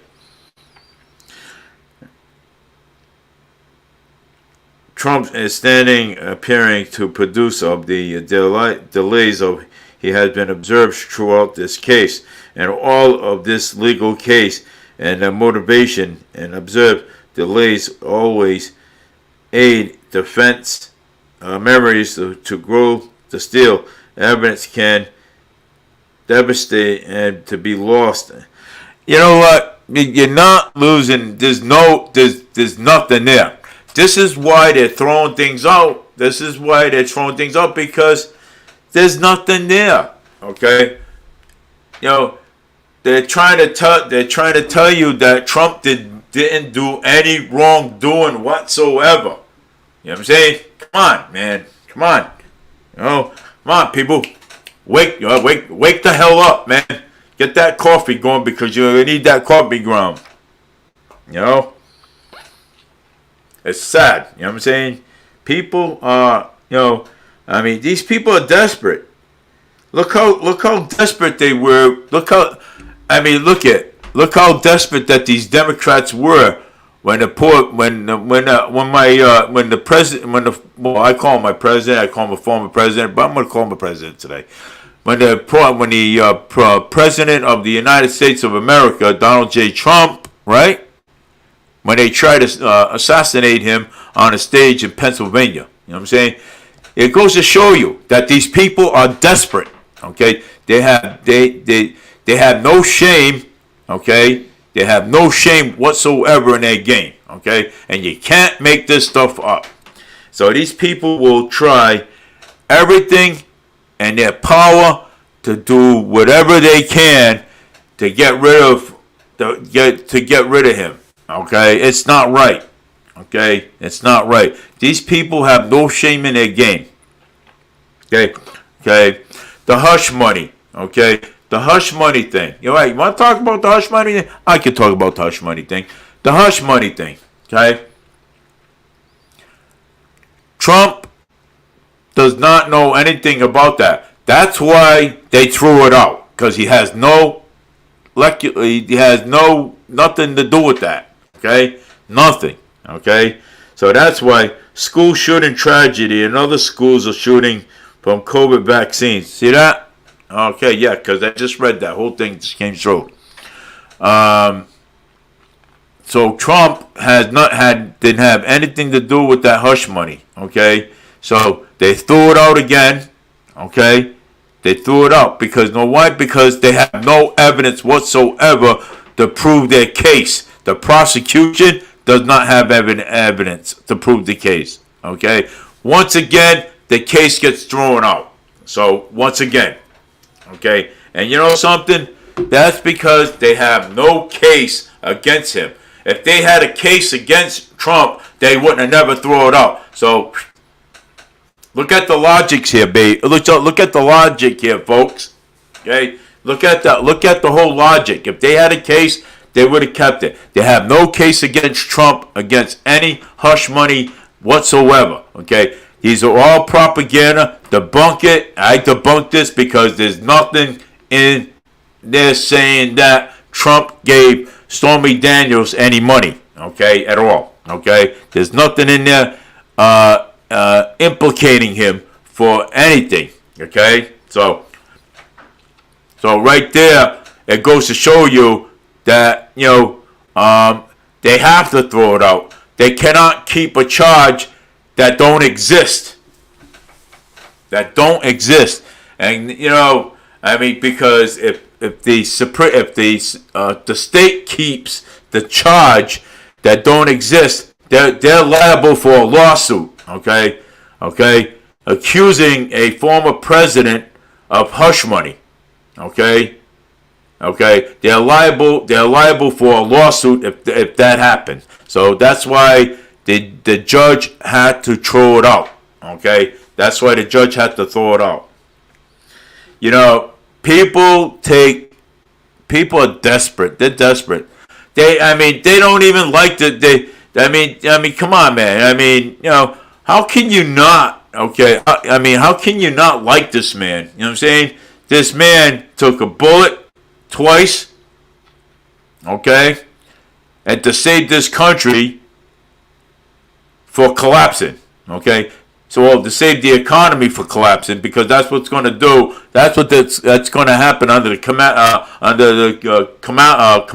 Trump is appearing to produce of the delays of he has been observed throughout this case and all of this legal case, and the motivation and observed delays always aid defense memories to grow to steal evidence can devastate and to be lost. You know what? You're not losing. There's nothing there. This is why they're throwing things out, this is why they're throwing things up, because there's nothing there. Okay, they're trying to tell you that Trump didn't do any wrongdoing whatsoever. You know what I'm saying? Come on, man. Come on. Come on, people. Wake the hell up, man. Get that coffee going, because you need that coffee ground. It's sad. You know what I'm saying? People are, these people are desperate. Look how desperate they were. Look how desperate that these Democrats were when I call him my president, I call him a former president, but I'm going to call him a president today. When the president of the United States of America, Donald J. Trump, right? When they tried to assassinate him on a stage in Pennsylvania. You know what I'm saying? It goes to show you that these people are desperate. Okay? They have no shame. Okay? They have no shame whatsoever in their game. Okay? And you can't make this stuff up. So these people will try everything in their power to do whatever they can to get rid of him. Okay? It's not right. Okay? It's not right. These people have no shame in their game. Okay? Okay? The hush money. Okay? The hush money thing. You want to talk about the hush money thing? I can talk about the hush money thing. The hush money thing. Okay? Trump does not know anything about that. That's why they threw it out. Because he has nothing to do with that. Okay? Nothing. Okay? So that's why school shooting tragedy and other schools are shooting from COVID vaccines. See that? Okay, yeah, because I just read that whole thing just came through. So Trump didn't have anything to do with that hush money. Okay? So they threw it out again. Okay? They threw it out because why? Because they have no evidence whatsoever to prove their case. The prosecution does not have evidence to prove the case. Okay? Once again, the case gets thrown out. So, once again. Okay? And you know something? That's because they have no case against him. If they had a case against Trump, they wouldn't have never thrown it out. So, look at the logics here, babe. Look at the logic here, folks. Okay? Look at the whole logic. If they had a case, they would have kept it. They have no case against Trump, against any hush money whatsoever. Okay? These are all propaganda. Debunk it. I debunk this because there's nothing in there saying that Trump gave Stormy Daniels any money. Okay? At all. Okay? There's nothing in there implicating him for anything. Okay? So right there, it goes to show you that, they have to throw it out. They cannot keep a charge that don't exist. And, because if the state keeps the charge that don't exist, they're liable for a lawsuit. Okay? Accusing a former president of hush money. Okay? They're liable for a lawsuit if that happens. So that's why the judge had to throw it out. Okay? That's why the judge had to throw it out. People are desperate. They're desperate. They don't even like come on, man. How can you not? Okay? How can you not like this man? You know what I'm saying? This man took a bullet twice, okay, and to save this country for collapsing, okay. So to save the economy for collapsing, because that's what's going to do. That's going to happen under the Kamala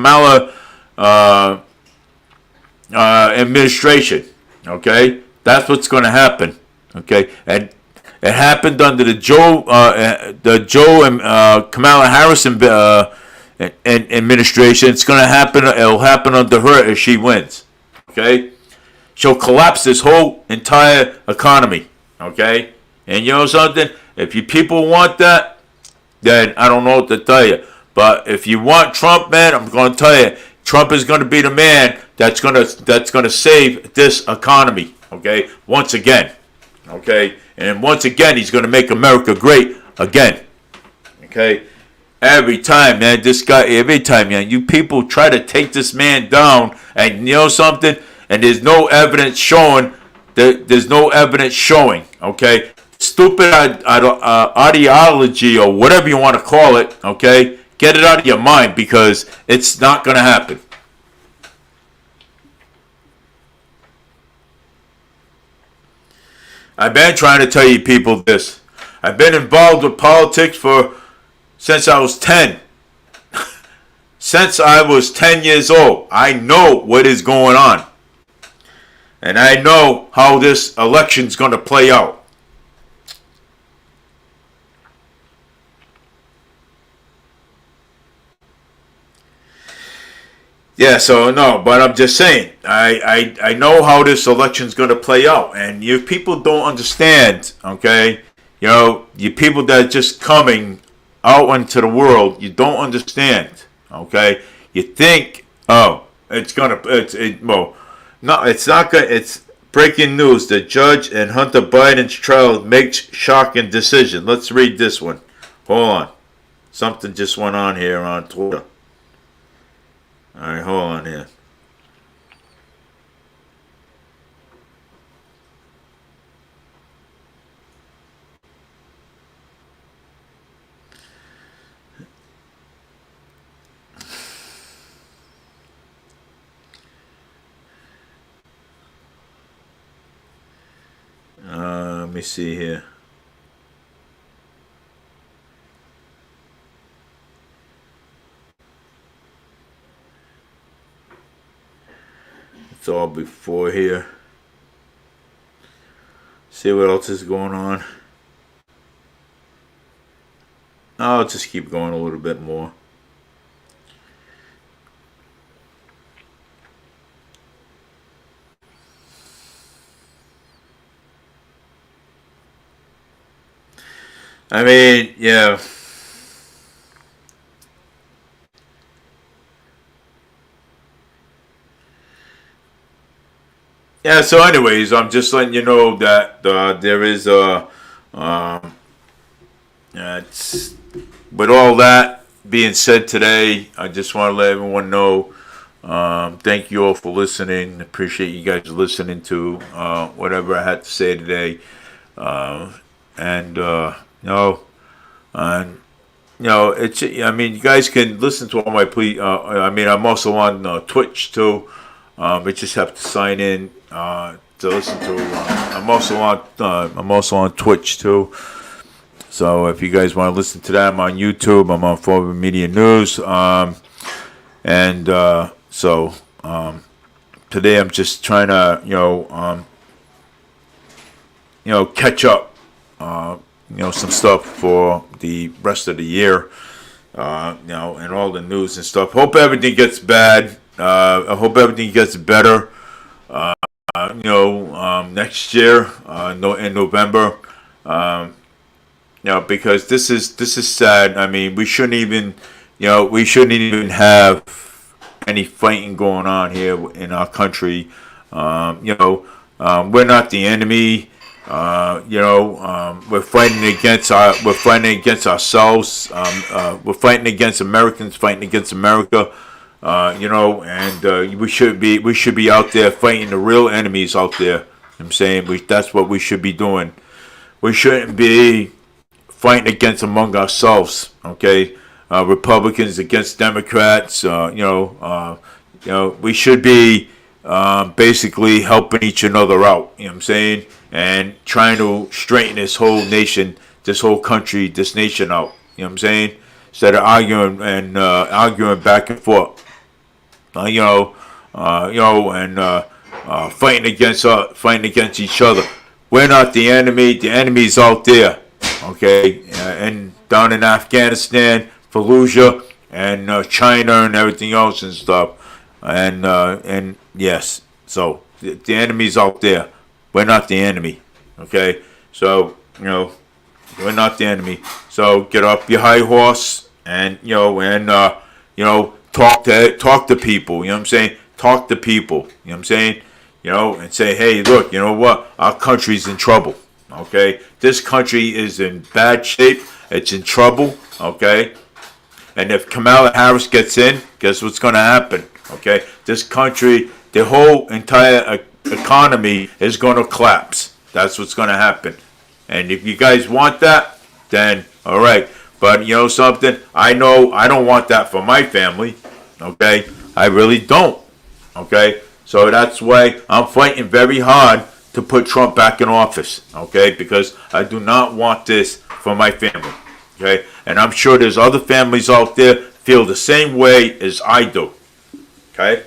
administration, okay. That's what's going to happen, okay, and it happened under the Joe and Kamala Harris administration. It's going to happen. It'll happen under her if she wins. Okay, she'll collapse this whole entire economy. Okay? And you know something? If you people want that, then I don't know what to tell you. But if you want Trump, man, I'm going to tell you, Trump is going to be the man that's going to save this economy. Okay? Once again. Okay? And once again, he's going to make America great again. Okay? Every time, man, you people try to take this man down, and you know something? And there's no evidence showing, okay? Stupid ideology or whatever you want to call it, okay? Get it out of your mind because it's not going to happen. I've been trying to tell you people this. I've been involved with politics since I was 10. Since I was 10 years old. I know what is going on. And I know how this election's going to play out. Yeah, so no, but I'm just saying, I know how this election's going to play out. And you people don't understand, okay? You know, you people that are just coming out into the world, you don't understand, okay? You think, no, it's not gonna, it's breaking news. The judge in Hunter Biden's trial makes shocking decision. Let's read this one. Hold on. Something just went on here on Twitter. Alright, hold on here. Let me see here. It's all before here. See what else is going on. I'll just keep going a little bit more. I mean, yeah. Yeah, so anyways, I'm just letting you know that there is it's, with all that being said today, I just want to let everyone know, thank you all for listening. Appreciate you guys listening to whatever I had to say today. And it's, I mean, you guys can listen to all my I mean, I'm also on Twitch too. We just have to sign in to listen to. I'm also on Twitch too. So if you guys want to listen to that, I'm on YouTube. I'm on Forward Media News. So today I'm just trying to catch up. Some stuff for the rest of the year. And all the news and stuff. Hope everything gets bad. I hope everything gets better. Next year, in November. Because this is sad. I mean, we shouldn't even have any fighting going on here in our country. We're not the enemy. We're fighting against ourselves. We're fighting against Americans, fighting against America. We should be out there fighting the real enemies out there. I'm saying that's what we should be doing. We shouldn't be fighting against among ourselves. Okay, Republicans against Democrats. We should be basically helping each another out. You know what I'm saying? And trying to straighten this whole nation, this whole country, this nation out. You know what I'm saying? Instead of arguing back and forth. Fighting against each other. We're not the enemy. The enemy's out there. Okay, and down in Afghanistan, Fallujah, and China, and everything else and stuff. And yes, so the enemy's out there. We're not the enemy. Okay, So, we're not the enemy. So get up your high horse and, talk to people. You know what I'm saying? Talk to people. You know what I'm saying? And say, hey, look, you know what? Our country's in trouble. Okay? This country is in bad shape. It's in trouble. Okay? And if Kamala Harris gets in, guess what's going to happen? Okay? This country, the whole entire economy is going to collapse. That's what's going to happen. And if you guys want that, then all right. But you know something? I know I don't want that for my family. Okay? I really don't. Okay? So that's why I'm fighting very hard to put Trump back in office. Okay? Because I do not want this for my family. Okay? And I'm sure there's other families out there feel the same way as I do. Okay?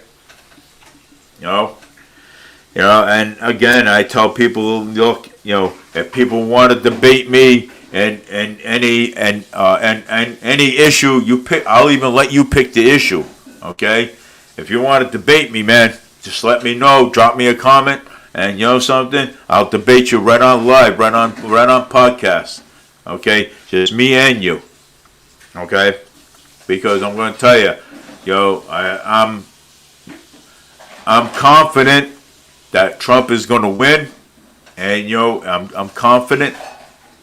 And again, I tell people, look, if people want to debate me and any issue you pick, I'll even let you pick the issue. Okay? If you want to debate me, man, just let me know. Drop me a comment, and you know something, I'll debate you right on live, right on podcast. Okay? Just me and you. Okay? Because I'm going to tell you, I'm confident that Trump is going to win, and I'm confident.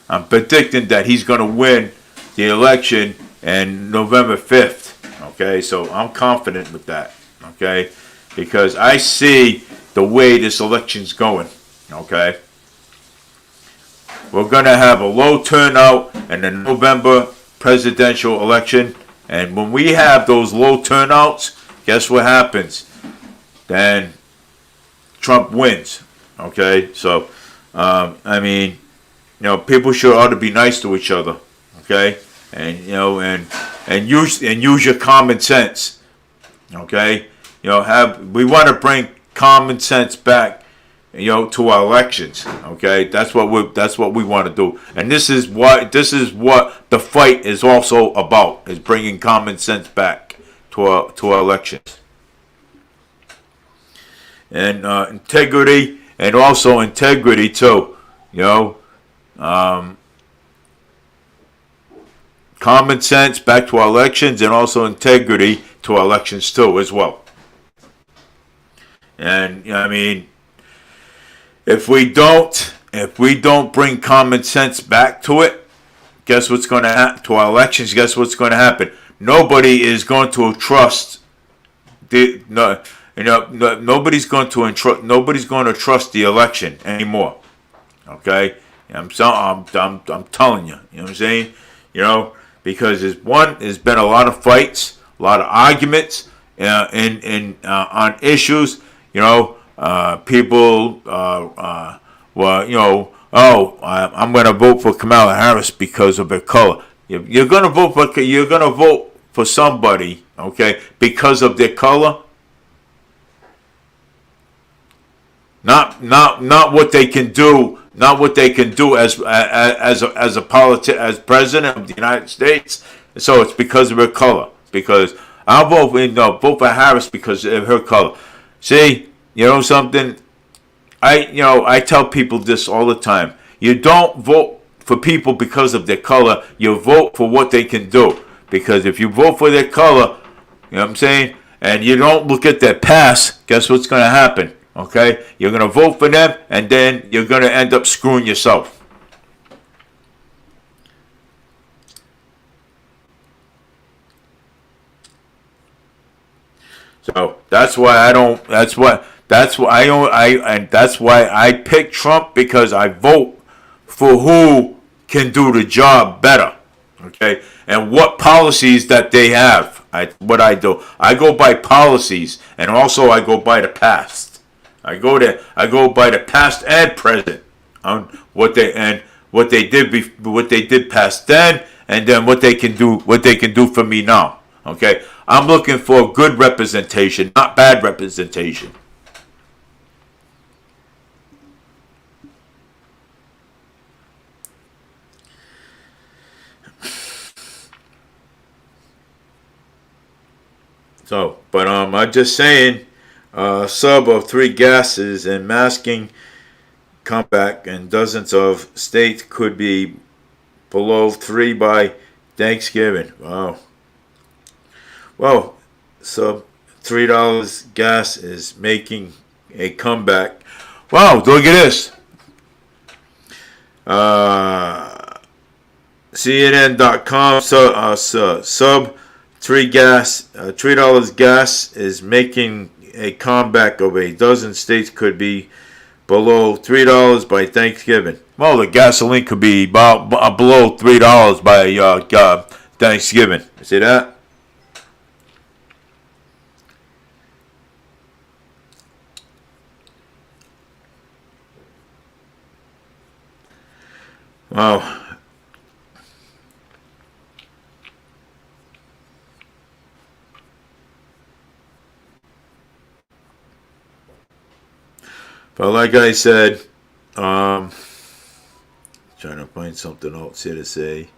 I'm predicting that he's going to win the election on November 5th. Okay, so I'm confident with that. Okay, because I see the way this election's going. Okay, we're going to have a low turnout in the November presidential election, and when we have those low turnouts, guess what happens? Then Trump wins. Okay, so people sure ought to be nice to each other. Okay, and use your common sense. Okay, we want to bring common sense back. To our elections. Okay, that's what we want to do, and this is what the fight is also about: is bringing common sense back to our elections. And integrity, and also integrity too. Common sense back to our elections, and also integrity to our elections too, as well. And if we don't bring common sense back to it, guess what's going to happen to our elections? Guess what's going to happen? Nobody is going to trust nobody's going to trust the election anymore. Okay, I'm telling you. You know what I'm saying? Because there's been a lot of fights, a lot of arguments, on issues. People I'm going to vote for Kamala Harris because of her color. You're going to vote for somebody, okay, because of their color. Not what they can do. Not what they can do as president of the United States. So it's because of her color. Because I'll vote for Harris because of her color. See, something. I tell people this all the time. You don't vote for people because of their color. You vote for what they can do. Because if you vote for their color, you know what I'm saying, and you don't look at their past, guess what's going to happen? Okay, you're going to vote for them, and then you're going to end up screwing yourself. So that's why I don't. That's why I pick Trump, because I vote for who can do the job better. Okay, and what policies that they have. What I do, I go by policies, and also I go by the past. I go by the past and present on what they did past then, and then what they can do for me now. Okay, I'm looking for good representation, not bad representation. So, but I'm just saying, sub of 3 gases and masking comeback, and dozens of states could be below 3 by Thanksgiving. Wow. Well, so $3 gas is making a comeback. Wow, look at this. CNN.com sub $3 gas is making a comeback of a dozen states could be below $3 by Thanksgiving. Well, the gasoline could be about below $3 by Thanksgiving. See that? Wow. But like I said, trying to find something else here to say.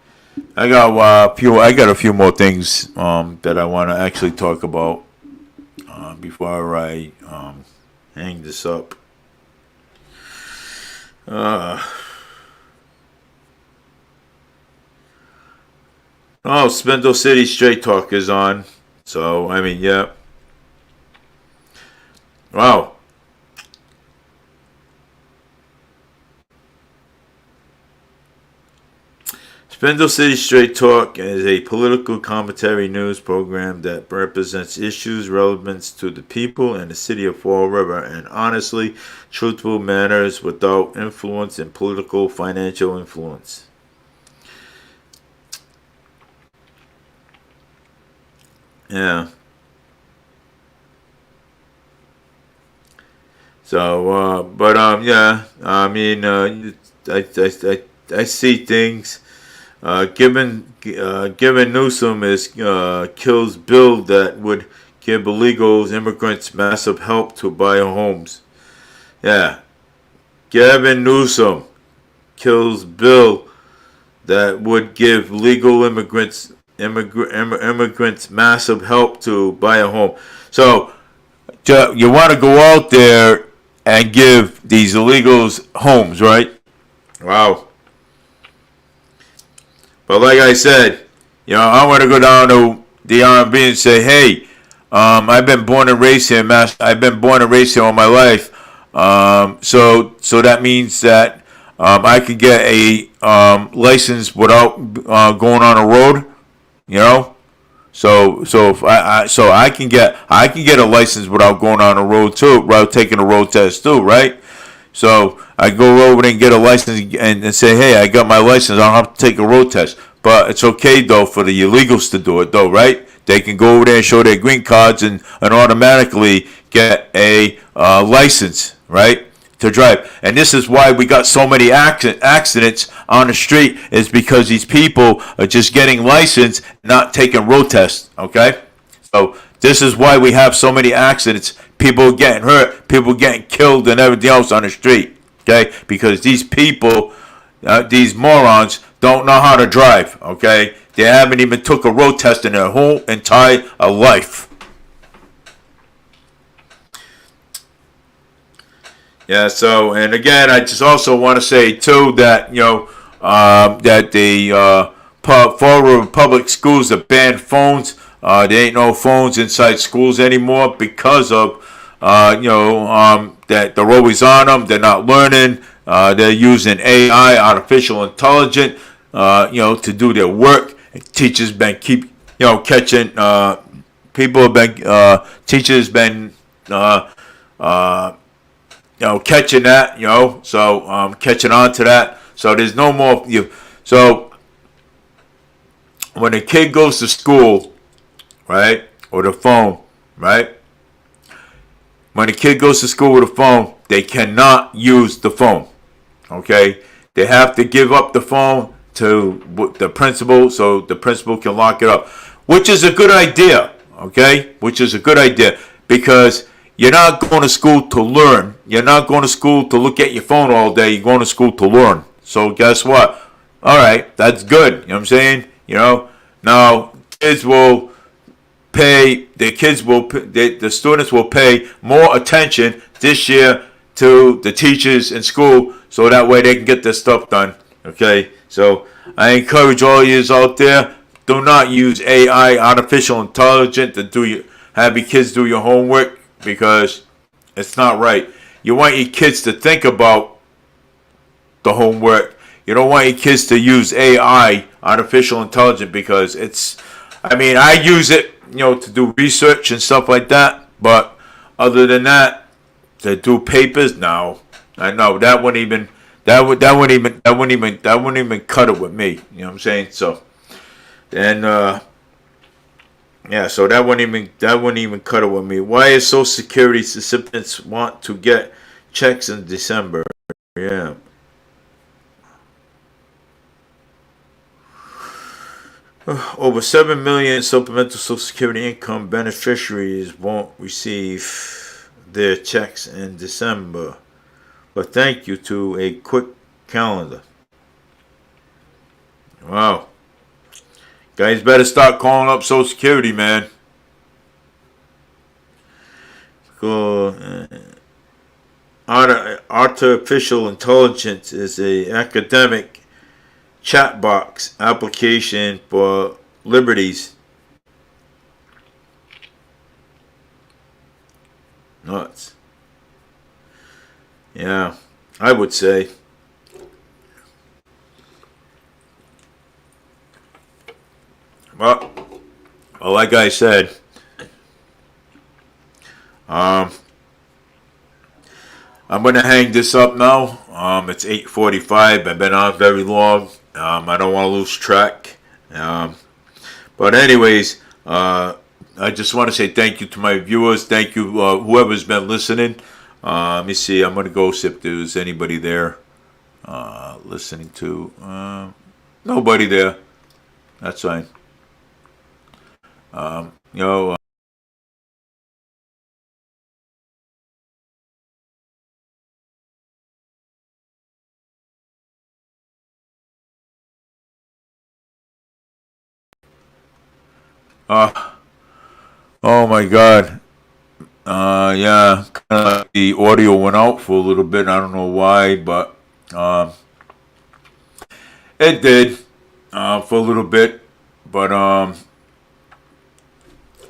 I got a few more things that I want to actually talk about before I hang this up. Spindle City Straight Talk is on. So, I mean, yeah. Wow. Spindle City Straight Talk is a political commentary news program that represents issues relevant to the people and the city of Fall River in honestly, truthful manners without influence and political financial influence. Yeah. So, yeah. I mean, I see things. Given Newsom kills bill that would give illegal immigrants massive help to buy homes. Yeah, Gavin Newsom kills bill that would give legal immigrants massive help to buy a home. So you want to go out there and give these illegals homes, right? Wow. But like I said, I want to go down to the R&B and say, hey, I've been born and raised here, I've been born and raised here all my life. So that means that I could get a license without going on a road, So if I can get a license without going on a road too, without taking a road test too, right? So I go over there and get a license and say, hey, I got my license. I don't have to take a road test. But it's okay, though, for the illegals to do it, though, right? They can go over there and show their green cards and automatically get a license, right, to drive. And this is why we got so many accidents on the street, is because these people are just getting licensed, not taking road tests, okay? So this is why we have so many accidents. People getting hurt, people getting killed and everything else on the street, okay? Because these people, these morons, don't know how to drive, okay? They haven't even took a road test in their whole entire life. Yeah, so, and again, I just also want to say, too, that, that the Fall River Public Schools have banned phones. There ain't no phones inside schools anymore because of, that they're always on them. They're not learning. They're using AI, artificial intelligence, to do their work. Teachers been catching. People have been. Teachers been. Catching that. So catching on to that. So there's no more. So when a kid goes to school, right, or the phone, right. When a kid goes to school with a phone, they cannot use the phone. Okay, they have to give up the phone to the principal so the principal can lock it up, which is a good idea. Okay, which is a good idea because you're not going to school to learn. You're not going to school to look at your phone all day. You're going to school to learn. So guess what? All right, that's good. You know what I'm saying? Now kids will pay. The students will pay more attention this year to the teachers in school so that way they can get their stuff done. Okay, so I encourage all yous out there, do not use AI, artificial intelligence, to have your kids do your homework, because it's not right. You want your kids to think about the homework. You don't want your kids to use AI, artificial intelligence, because I use it, to do research and stuff like that. But other than that, to do papers, no. I know that wouldn't even cut it with me. You know what I'm saying? So, and yeah, so that wouldn't even cut it with me. Why is Social Security recipients want to get checks in December? Yeah. Over 7 million supplemental Social Security income beneficiaries won't receive their checks in December. But thank you to a quick calendar. Wow. Guys better start calling up Social Security, man. Cool. Artificial intelligence is a academic chat box application for liberties. Nuts. Yeah, I would say. Well, like I said, I'm gonna hang this up now. It's 8:45. I've been on very long. I don't want to lose track. But anyways, I just want to say thank you to my viewers. Thank you, whoever's been listening. Let me see. I'm gonna go see if there's anybody there listening to. Nobody there. That's fine. You know. Oh my God. Yeah. Kind of like the audio went out for a little bit. I don't know why, but um, it did for a little bit. But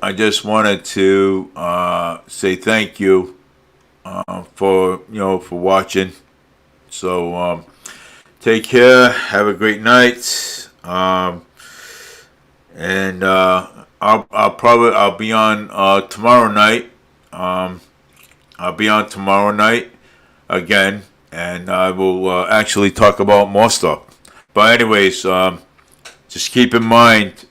I just wanted to say thank you for watching. So take care. Have a great night. And I'll be on tomorrow night. I'll be on tomorrow night again, and I will actually talk about more stuff. But anyways, just keep in mind,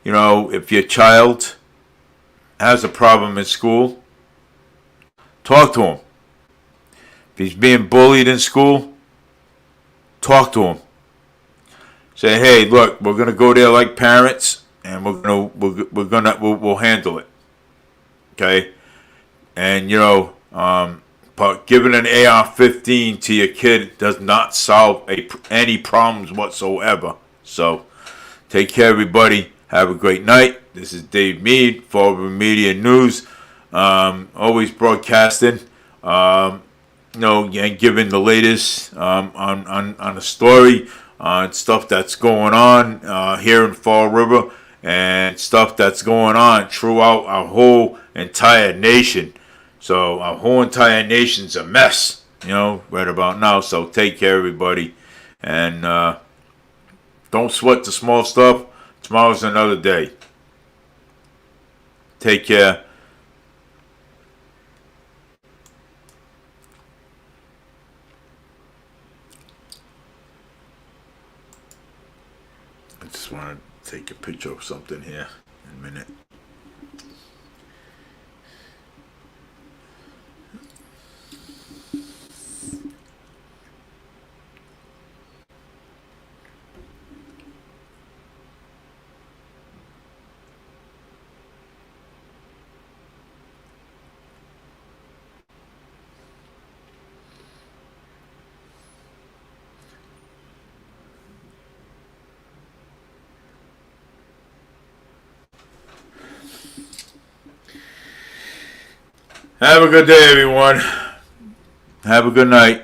if your child has a problem in school, talk to him. If he's being bullied in school, talk to him. Say, hey, look, we're gonna go there like parents, and we'll handle it. Okay, and but giving an AR-15 to your kid does not solve any problems whatsoever. So, take care, everybody. Have a great night. This is Dave Mead, for Media News. Always broadcasting. And giving the latest on the story, on stuff that's going on here in Fall River, and stuff that's going on throughout our whole entire nation. So our whole entire nation's a mess, right about now. So take care, everybody, and don't sweat the small stuff. Tomorrow's another day. Take care. I just want to take a picture of something here in a minute. Have a good day, everyone. Have a good night.